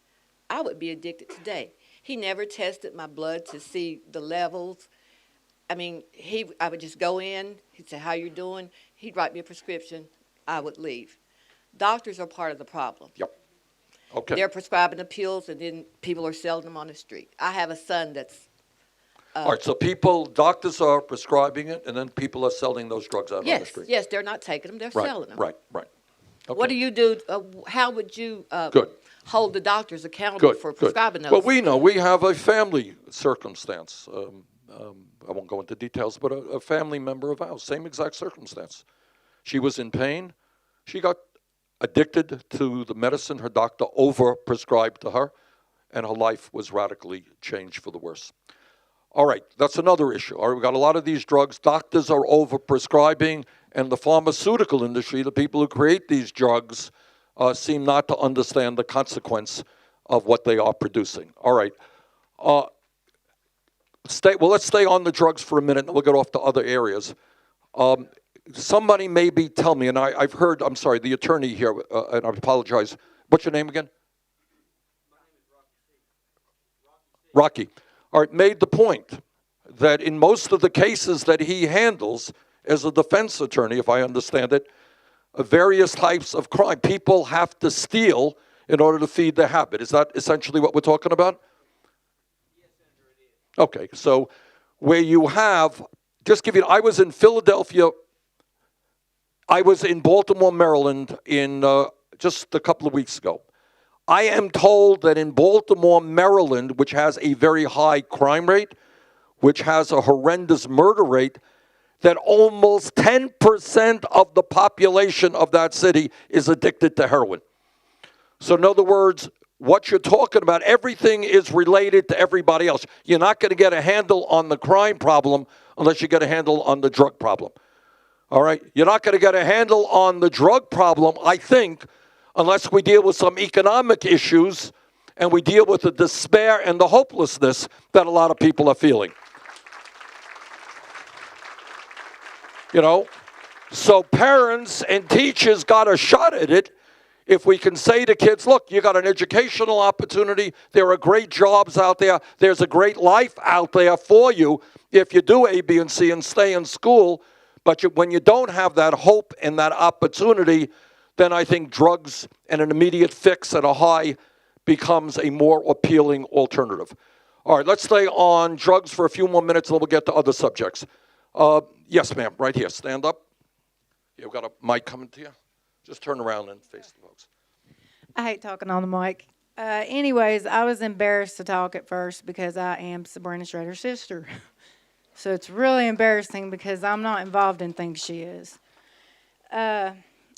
I would be addicted today. He never tested my blood to see the levels. I mean, I would just go in, he'd say, how you doing? He'd write me a prescription, I would leave. Doctors are part of the problem. Yep. Okay. They're prescribing the pills, and then people are selling them on the street. I have a son that's... all right, so doctors are prescribing it, and then people are selling those drugs out on the street. Yes, they're not taking them, they're selling them. Right. Okay. What do you do? How would you hold the doctors accountable for prescribing those? Well, we know we have a family circumstance. I won't go into details, but a family member of ours, same exact circumstance. She was in pain. She got addicted to the medicine her doctor over-prescribed to her, and her life was radically changed for the worse. All right, that's another issue. All right, we've got a lot of these drugs. Doctors are over-prescribing, and the pharmaceutical industry, the people who create these drugs, seem not to understand the consequence of what they are producing. All right. Let's stay on the drugs for a minute, and we'll get off to other areas. Somebody maybe tell me, and I've heard, I'm sorry, the attorney here, and I apologize. What's your name again? Rocky. All right, made the point that in most of the cases that he handles as a defense attorney, if I understand it, various types of crime, people have to steal in order to feed their habit. Is that essentially what we're talking about? Yes, Senator, it is. Okay, so where you have, just give you, I was in Philadelphia, I was in Baltimore, Maryland in just a couple of weeks ago. I am told that in Baltimore, Maryland, which has a very high crime rate, which has a horrendous murder rate, that almost 10% of the population of that city is addicted to heroin. So in other words, what you're talking about, everything is related to everybody else. You're not going to get a handle on the crime problem unless you get a handle on the drug problem. All right? You're not going to get a handle on the drug problem, I think, unless we deal with some economic issues and we deal with the despair and the hopelessness that a lot of people are feeling. You know, so parents and teachers got a shot at it if we can say to kids, look, you got an educational opportunity, there are great jobs out there, there's a great life out there for you if you do A, B, and C and stay in school, but when you don't have that hope and that opportunity, then I think drugs and an immediate fix at a high becomes a more appealing alternative. All right, let's stay on drugs for a few more minutes and then we'll get to other subjects. Yes, ma'am, right here. Stand up. You've got a mic coming to you. Just turn around and face the folks. I hate talking on the mic. Anyways, I was embarrassed to talk at first because I am Sabrina Schrader's sister. So it's really embarrassing because I'm not involved in things she is. I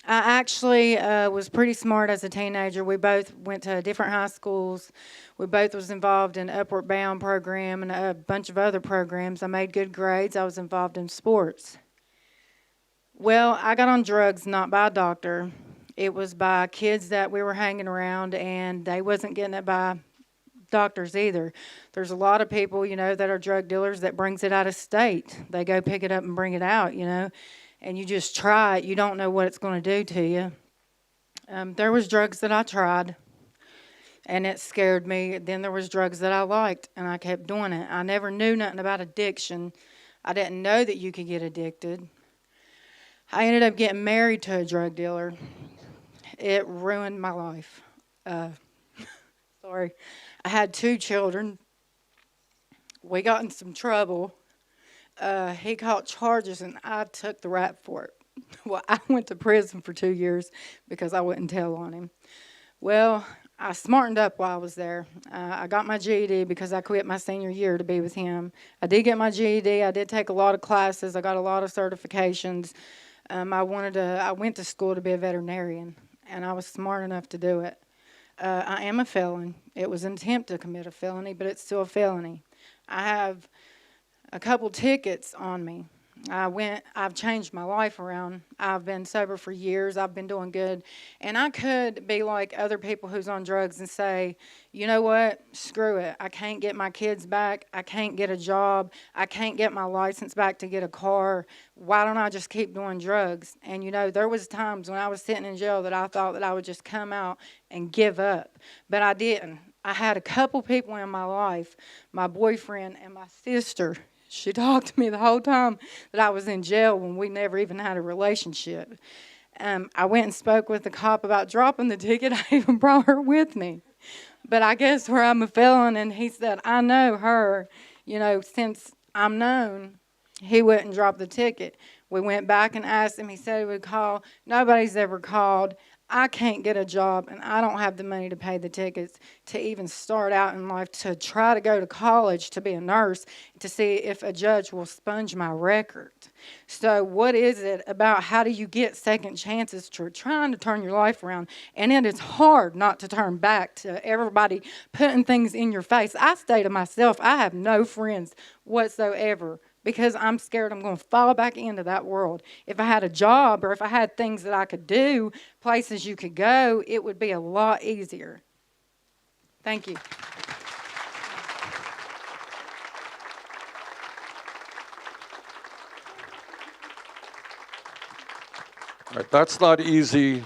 actually was pretty smart as a teenager. We both went to different high schools. We both was involved in Upward Bound program and a bunch of other programs. I made good grades. I was involved in sports. Well, I got on drugs not by a doctor. It was by kids that we were hanging around, and they wasn't getting it by doctors either. There's a lot of people, you know, that are drug dealers that brings it out of state. They go pick it up and bring it out, you know. And you just try it. You don't know what it's going to do to you. There was drugs that I tried, and it scared me. Then there was drugs that I liked, and I kept doing it. I never knew nothing about addiction. I didn't know that you could get addicted. I ended up getting married to a drug dealer. It ruined my life. Sorry. I had 2 children. We got in some trouble. He caught charges, and I took the rap for it. Well, I went to prison for 2 years because I wouldn't tell on him. Well, I smartened up while I was there. I got my GED because I quit my senior year to be with him. I did get my GED. I did take a lot of classes. I got a lot of certifications. I went to school to be a veterinarian, and I was smart enough to do it. I am a felon. It was an attempt to commit a felony, but it's still a felony. I have a couple tickets on me. I've changed my life around. I've been sober for years. I've been doing good. And I could be like other people who's on drugs and say, you know what, screw it. I can't get my kids back. I can't get a job. I can't get my license back to get a car. Why don't I just keep doing drugs? And, you know, there was times when I was sitting in jail that I thought that I would just come out and give up. But I didn't. I had a couple people in my life, my boyfriend and my sister. She talked to me the whole time that I was in jail when we never even had a relationship. I went and spoke with the cop about dropping the ticket. I even brought her with me. But I guess where I'm a felon, and he said, I know her, you know, since I'm known, he wouldn't drop the ticket. We went back and asked him. He said he would call. Nobody's ever called. I can't get a job and I don't have the money to pay the tickets to even start out in life, to try to go to college to be a nurse, to see if a judge will sponge my record. So what is it about, how do you get second chances to trying to turn your life around? And it is hard not to turn back to everybody putting things in your face. I stay to myself. I have no friends whatsoever, because I'm scared I'm going to fall back into that world. If I had a job, or if I had things that I could do, places you could go, it would be a lot easier. Thank you. All right, that's not easy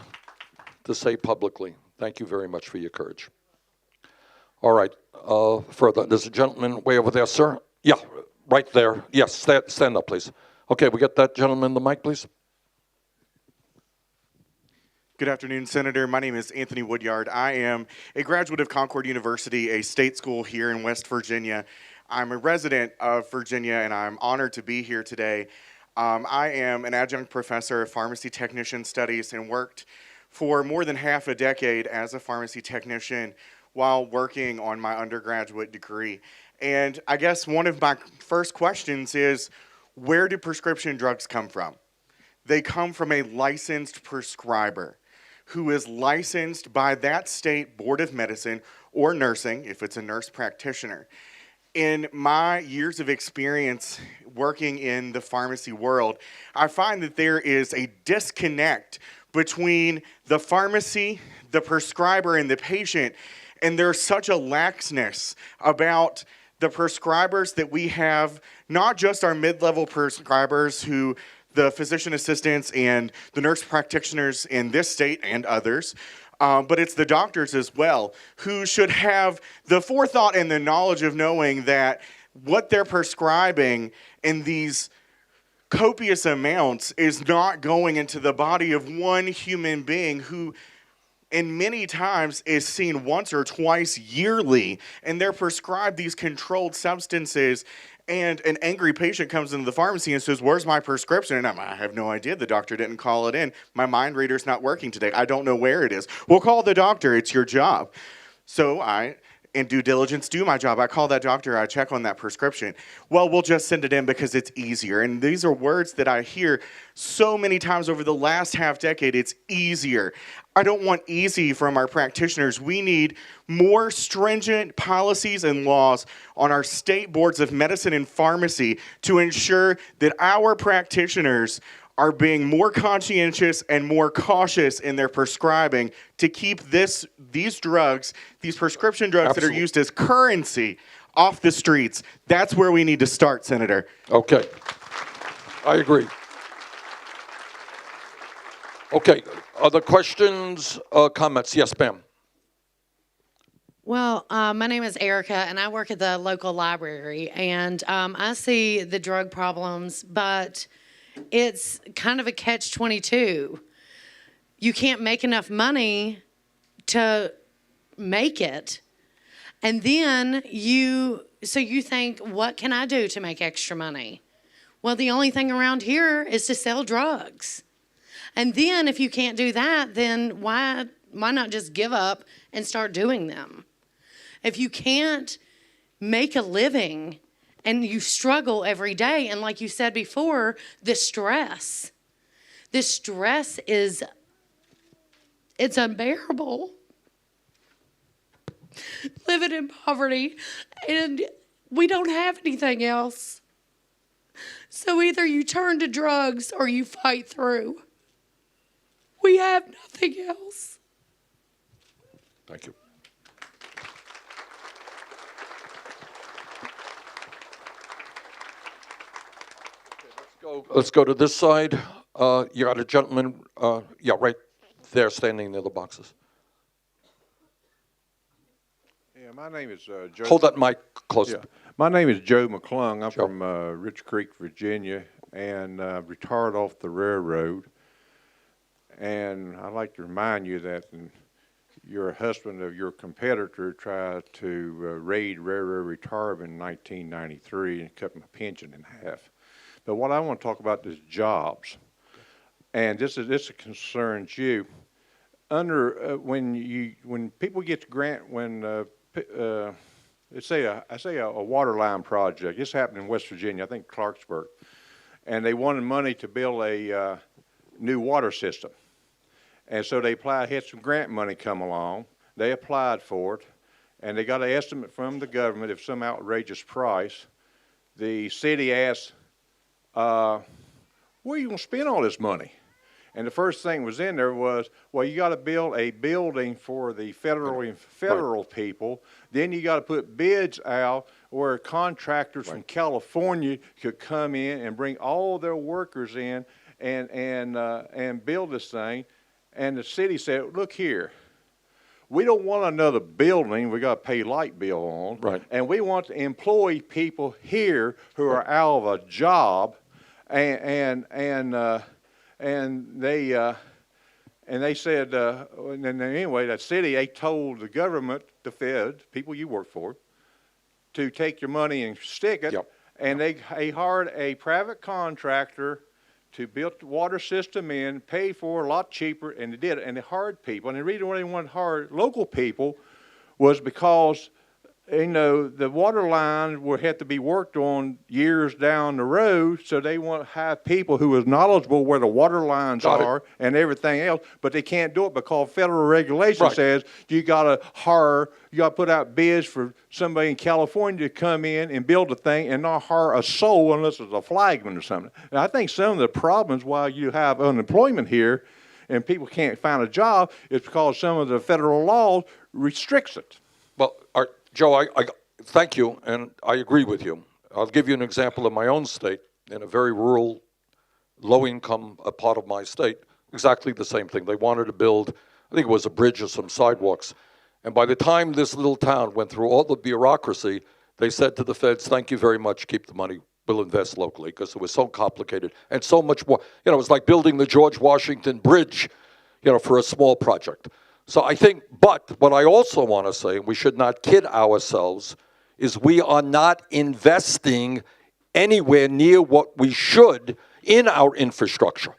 to say publicly. Thank you very much for your courage. All right, further, there's a gentleman way over there, sir. Yeah, right there. Yes, stand up, please. Okay, we get that gentleman the mic, please. Good afternoon, Senator. My name is Anthony Woodyard. I am a graduate of Concord University, a state school here in West Virginia. I'm a resident of Virginia, and I'm honored to be here today. I am an adjunct professor of pharmacy technician studies and worked for more than half a decade as a pharmacy technician while working on my undergraduate degree. And I guess one of my first questions is, where do prescription drugs come from? They come from a licensed prescriber who is licensed by that state board of medicine or nursing, if it's a nurse practitioner. In my years of experience working in the pharmacy world, I find that there is a disconnect between the pharmacy, the prescriber, and the patient, and there's such a laxness about the prescribers that we have, not just our mid-level prescribers who the physician assistants and the nurse practitioners in this state and others, but it's the doctors as well, who should have the forethought and the knowledge of knowing that what they're prescribing in these copious amounts is not going into the body of one human being who, and many times, is seen once or twice yearly, and they're prescribed these controlled substances. And an angry patient comes into the pharmacy and says, "Where's my prescription?" And I have no idea. The doctor didn't call it in. My mind reader's not working today. I don't know where it is. Well, call the doctor. It's your job. So I, in due diligence, do my job. I call that doctor. I check on that prescription. Well, we'll just send it in because it's easier. And these are words that I hear so many times over the last half decade. It's easier. I don't want easy from our practitioners. We need more stringent policies and laws on our state boards of medicine and pharmacy to ensure that our practitioners are being more conscientious and more cautious in their prescribing to keep these drugs, these prescription drugs that are used as currency, off the streets. That's where we need to start, Senator. Okay, I agree. Okay, other questions, comments? Yes, ma'am. Well, my name is Erica, and I work at the local library, and I see the drug problems, but it's kind of a catch-22. You can't make enough money to make it, and then you think, what can I do to make extra money? Well, the only thing around here is to sell drugs. And then if you can't do that, then why not just give up and start doing them? If you can't make a living and you struggle every day, and like you said before, the stress is, it's unbearable. Living in poverty, and we don't have anything else. So either you turn to drugs or you fight through. We have nothing else. Thank you. Let's go to this side. You got a gentleman, yeah, right there standing near the boxes. Yeah, my name is Joe. Hold that mic close. Yeah. My name is Joe McClung. I'm from Rich Creek, Virginia, and retired off the railroad. And I'd like to remind you that your husband of your competitor tried to raid railroad retirement in 1993 and cut my pension in half. But what I want to talk about is jobs. And this concerns you. when people get the grant, let's say a water line project. This happened in West Virginia, I think Clarksburg, and they wanted money to build a new water system, and so they applied. Had some grant money come along. They applied for it, and they got an estimate from the government of some outrageous price. The city asked, "Where are you going to spend all this money?" And the first thing was in there was, well, you got to build a building for the federal people. Then you got to put bids out where contractors from California could come in and bring all their workers in and build this thing. And the city said, look here, we don't want another building we got to pay light bill on. Right. And we want to employ people here who are out of a job and they said, and then anyway, that city, they told the government, the Fed, people you work for, to take your money and stick it. Yep. And they hired a private contractor to build the water system in, pay for it a lot cheaper, and they did it. And they hired people. And the reason why they wanted to hire local people was because, you know, the water line would have to be worked on years down the road, so they want to have people who is knowledgeable where the water lines are and everything else, but they can't do it because federal regulation says you got to put out bids for somebody in California to come in and build a thing and not hire a soul unless it's a flagman or something. And I think some of the problems why you have unemployment here and people can't find a job is because some of the federal law restricts it. Well, Joe, I thank you, and I agree with you. I'll give you an example in my own state, in a very rural, low-income part of my state, exactly the same thing. They wanted to build, I think it was a bridge or some sidewalks, and by the time this little town went through all the bureaucracy, they said to the feds, thank you very much, keep the money, we'll invest locally, because it was so complicated and so much more. You know, it was like building the George Washington Bridge, you know, for a small project. So I think, but what I also want to say, and we should not kid ourselves, is we are not investing anywhere near what we should in our infrastructure.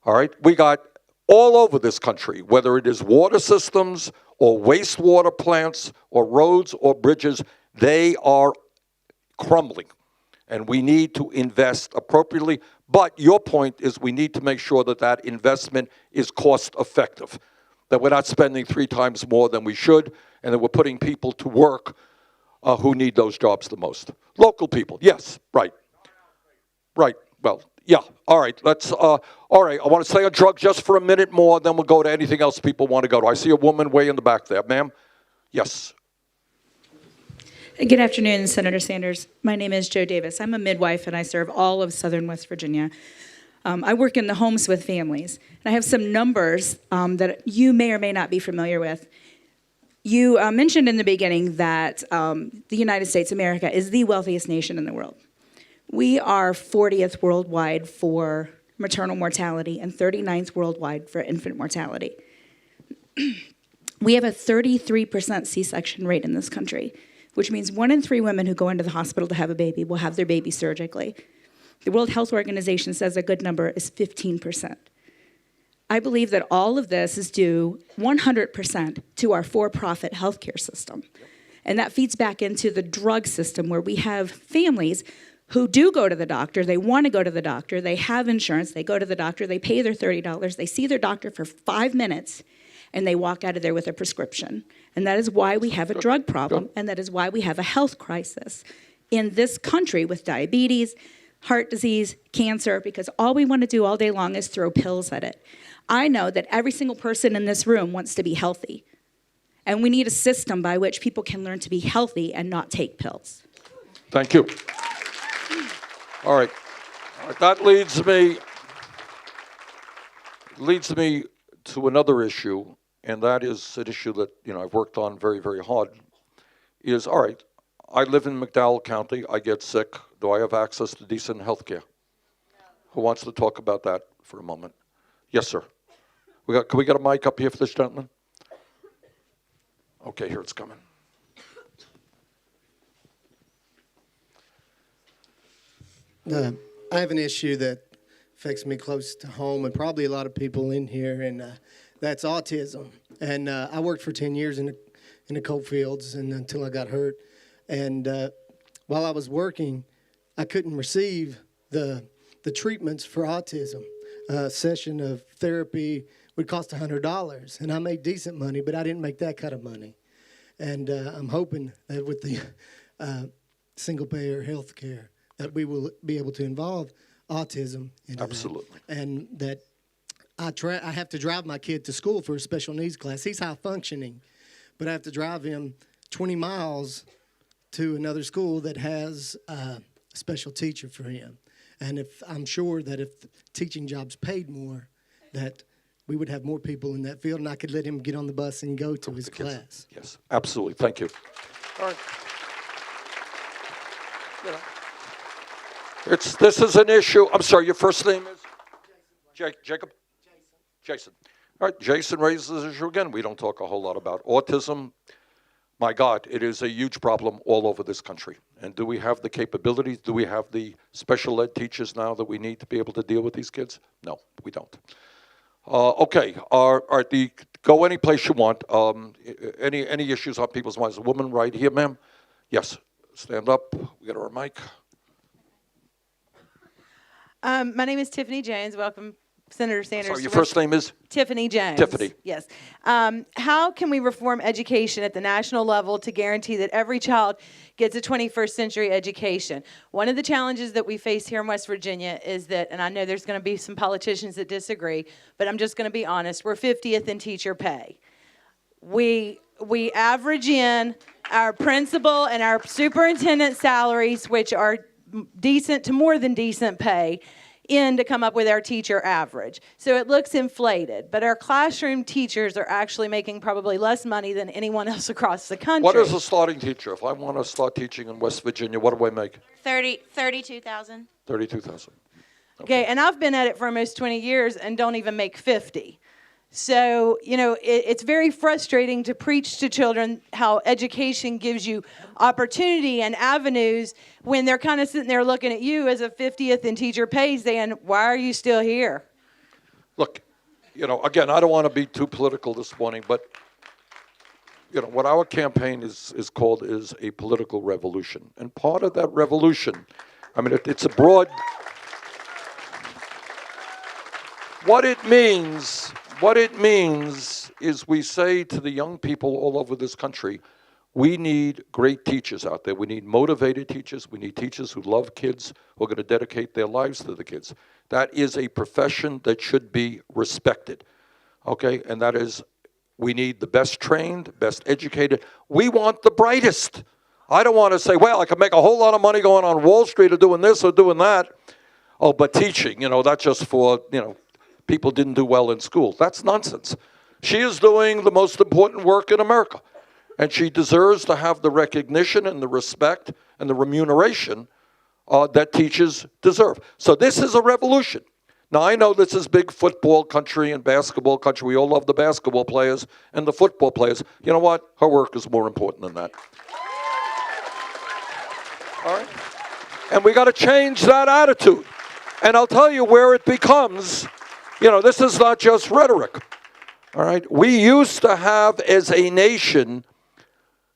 All right? We got all over this country, whether it is water systems or wastewater plants or roads or bridges, they are crumbling. And we need to invest appropriately. But your point is we need to make sure that that investment is cost effective, that we're not spending 3 times more than we should, and that we're putting people to work who need those jobs the most. Local people, yes, right. Right, well, yeah, all right, let's, all right, I want to stay on drugs just for a minute more, then we'll go to anything else people want to go to. I see a woman way in the back there, ma'am. Yes. Good afternoon, Senator Sanders. My name is Jo Davis. I'm a midwife, and I serve all of southern West Virginia. I work in the homes with families, and I have some numbers that you may or may not be familiar with. You mentioned in the beginning that the United States, America, is the wealthiest nation in the world. We are 40th worldwide for maternal mortality and 39th worldwide for infant mortality. We have a 33% C-section rate in this country, which means 1 in 3 women who go into the hospital to have a baby will have their baby surgically. The World Health Organization says a good number is 15%. I believe that all of this is due 100% to our for-profit healthcare system. And that feeds back into the drug system where we have families who do go to the doctor, they want to go to the doctor, they have insurance, they go to the doctor, they pay their $30, they see their doctor for 5 minutes, and they walk out of there with a prescription. And that is why we have a drug problem, and that is why we have a health crisis in this country with diabetes, heart disease, cancer, because all we want to do all day long is throw pills at it. I know that every single person in this room wants to be healthy, and we need a system by which people can learn to be healthy and not take pills. Thank you. All right. That leads me to another issue, and that is an issue that, you know, I've worked on very, very hard, is, all right, I live in McDowell County, I get sick, do I have access to decent health care? Who wants to talk about that for a moment? Yes, sir. Can we get a mic up here for this gentleman? Okay, here it's coming. I have an issue that affects me close to home and probably a lot of people in here, and that's autism. And I worked for 10 years in the coal fields and until I got hurt. And while I was working, I couldn't receive the treatments for autism. A session of therapy would cost $100, and I made decent money, but I didn't make that kind of money. And I'm hoping that with the single-payer health care that we will be able to involve autism into Absolutely. that. And that I have to drive my kid to school for a special needs class. He's high-functioning, but I have to drive him 20 miles to another school that has a special teacher for him. And I'm sure that if the teaching jobs paid more, that we would have more people in that field, and I could let him get on the bus and go to his class. Yes, absolutely. Thank you. All right. You know, this is an issue. I'm sorry, your first name is? Jacob? Jason. All right, Jason raises this issue again. We don't talk a whole lot about autism. My God, it is a huge problem all over this country. And do we have the capabilities? Do we have the special ed teachers now that we need to be able to deal with these kids? No, we don't. Okay, all right, go any place you want. Any issues on people's minds? A woman right here, ma'am? Yes, stand up. We got our mic. My name is Tiffany Jones. Welcome, Senator Sanders. Sorry, your first name is? Tiffany Jones. Tiffany. Yes. How can we reform education at the national level to guarantee that every child gets a 21st century education? One of the challenges that we face here in West Virginia is that, and I know there's going to be some politicians that disagree, but I'm just going to be honest, we're 50th in teacher pay. We average in our principal and our superintendent salaries, which are decent to more than decent pay, to come up with our teacher average. So it looks inflated, but our classroom teachers are actually making probably less money than anyone else across the country. What is a starting teacher? If I want to start teaching in West Virginia, what do I make? $32,000. $32,000. Okay, and I've been at it for almost 20 years and don't even make 50. So, you know, it's very frustrating to preach to children how education gives you opportunity and avenues when they're kind of sitting there looking at you as a 50th in teacher pay saying, why are you still here? Look, you know, again, I don't want to be too political this morning, but, you know, what our campaign is called is a political revolution. And part of that revolution, I mean, it's a broad... What it means is we say to the young people all over this country, we need great teachers out there. We need motivated teachers. We need teachers who love kids, who are going to dedicate their lives to the kids. That is a profession that should be respected, okay? And that is, we need the best trained, best educated. We want the brightest. I don't want to say, well, I can make a whole lot of money going on Wall Street or doing this or doing that. Oh, but teaching, you know, that's just for, you know, people didn't do well in school. That's nonsense. She is doing the most important work in America, and she deserves to have the recognition and the respect and the remuneration that teachers deserve. So this is a revolution. Now, I know this is big football country and basketball country. We all love the basketball players and the football players. You know what? Her work is more important than that. All right? And we got to change that attitude. And I'll tell you where it becomes... You know, this is not just rhetoric, all right? We used to have, as a nation,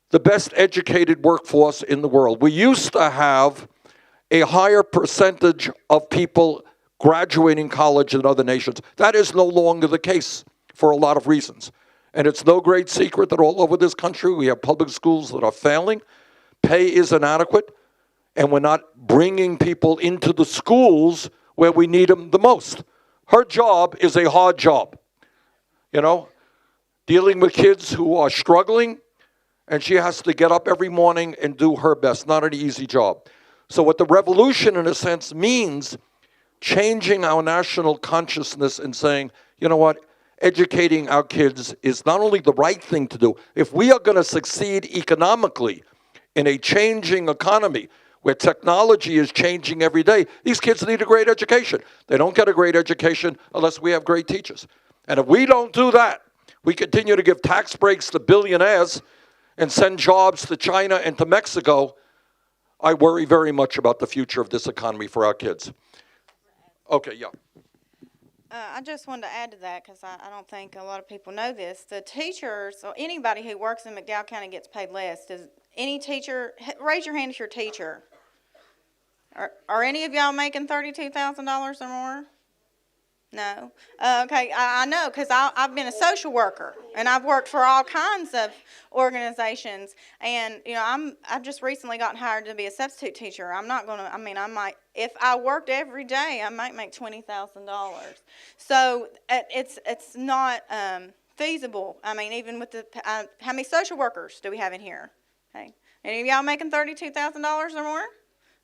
the best educated workforce in the world. We used to have a higher percentage of people graduating college than other nations. That is no longer the case for a lot of reasons. And it's no great secret that all over this country we have public schools that are failing, pay is inadequate, and we're not bringing people into the schools where we need them the most. Her job is a hard job, you know, dealing with kids who are struggling, and she has to get up every morning and do her best. Not an easy job. So what the revolution, in a sense, means changing our national consciousness and saying, you know what, educating our kids is not only the right thing to do. If we are going to succeed economically in a changing economy, where technology is changing every day, these kids need a great education. They don't get a great education unless we have great teachers. And if we don't do that, we continue to give tax breaks to billionaires and send jobs to China and to Mexico, I worry very much about the future of this economy for our kids. Okay, yeah. I just wanted to add to that because I don't think a lot of people know this. The teachers, or anybody who works in McDowell County gets paid less. Does any teacher, raise your hand if you're a teacher. Are any of y'all making $32,000 or more? No. Okay, I know because I've been a social worker and I've worked for all kinds of organizations. And you know, I've just recently gotten hired to be a substitute teacher. I'm not gonna. I mean, I might, if I worked every day, I might make $20,000. So it's not feasible. I mean, even with the how many social workers do we have in here? Okay, any of y'all making $32,000 or more?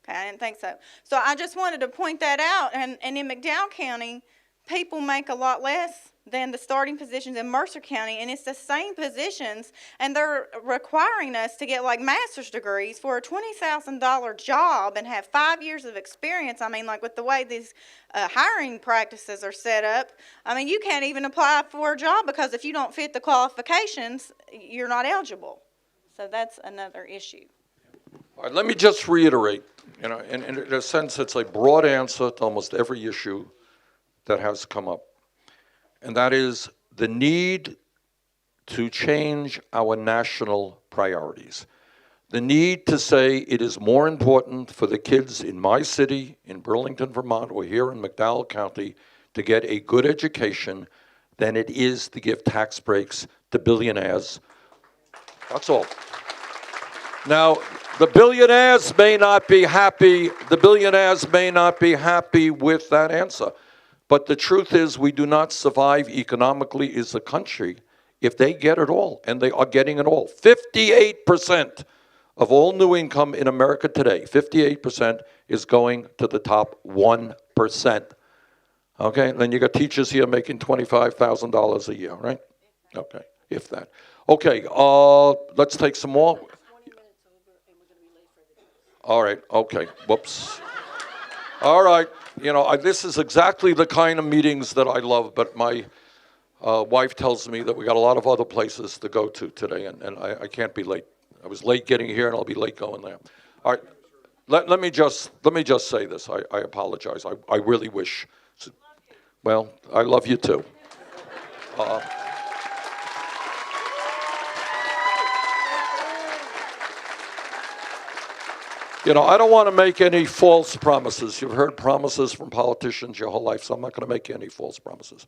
Okay, I didn't think so. So I just wanted to point that out. And in McDowell County, people make a lot less than the starting positions in Mercer County, and it's the same positions, and they're requiring us to get like master's degrees for a $20,000 job and have 5 years of experience. I mean, like with the way these hiring practices are set up, I mean, you can't even apply for a job because if you don't fit the qualifications, you're not eligible. So that's another issue. All right, let me just reiterate, you know, in a sense, it's a broad answer to almost every issue that has come up. And that is the need to change our national priorities. The need to say it is more important for the kids in my city, in Burlington, Vermont, or here in McDowell County to get a good education than it is to give tax breaks to billionaires. That's all. Now, the billionaires may not be happy. The billionaires may not be happy with that answer. But the truth is, we do not survive economically as a country if they get it all, and they are getting it all. 58% of all new income in America today, 58% is going to the top 1%. Okay, and then you got teachers here making $25,000 a year, right? Okay, if that. Okay, let's take some more. All right, okay, whoops. All right, you know, this is exactly the kind of meetings that I love, but my wife tells me that we got a lot of other places to go to today, and I can't be late. I was late getting here, and I'll be late going there. All right, let me just say this. I apologize. I really wish. Well, I love you too. You know, I don't want to make any false promises. You've heard promises from politicians your whole life, so I'm not going to make any false promises.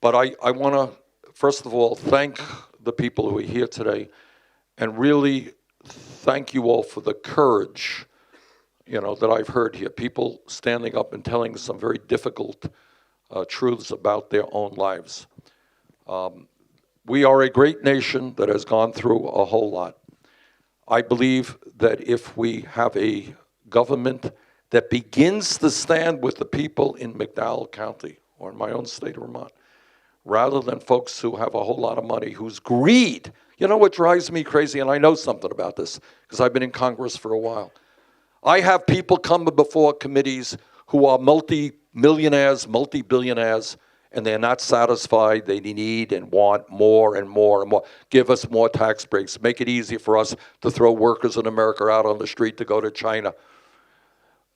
But I want to, first of all, thank the people who are here today and really thank you all for the courage, you know, that I've heard here. People standing up and telling some very difficult truths about their own lives. We are a great nation that has gone through a whole lot. I believe that if we have a government that begins to stand with the people in McDowell County or in my own state of Vermont, rather than folks who have a whole lot of money, whose greed, you know what drives me crazy, and I know something about this because I've been in Congress for a while. I have people come before committees who are multi-millionaires, multi-billionaires, and they're not satisfied. They need and want more and more and more. Give us more tax breaks. Make it easy for us to throw workers in America out on the street to go to China.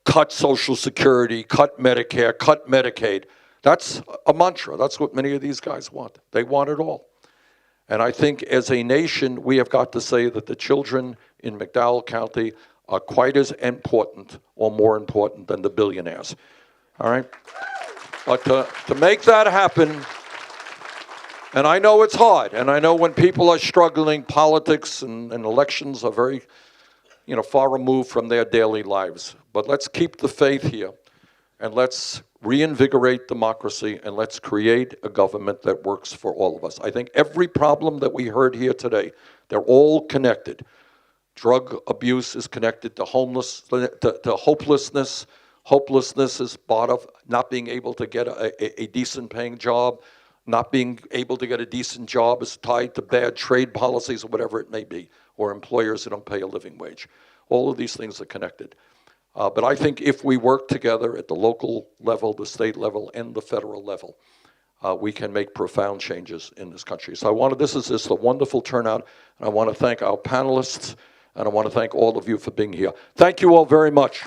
Cut Social Security, cut Medicare, cut Medicaid. That's a mantra. That's what many of these guys want. They want it all. And I think as a nation, we have got to say that the children in McDowell County are quite as important or more important than the billionaires. All right? But to make that happen, and I know it's hard, and I know when people are struggling, politics and elections are very, you know, far removed from their daily lives. But let's keep the faith here, and let's reinvigorate democracy, and let's create a government that works for all of us. I think every problem that we heard here today, they're all connected. Drug abuse is connected to hopelessness. Hopelessness is part of not being able to get a decent paying job. Not being able to get a decent job is tied to bad trade policies or whatever it may be, or employers who don't pay a living wage. All of these things are connected. But I think if we work together at the local level, the state level, and the federal level, we can make profound changes in this country. So this is just a wonderful turnout, and I want to thank our panelists, and I want to thank all of you for being here. Thank you all very much.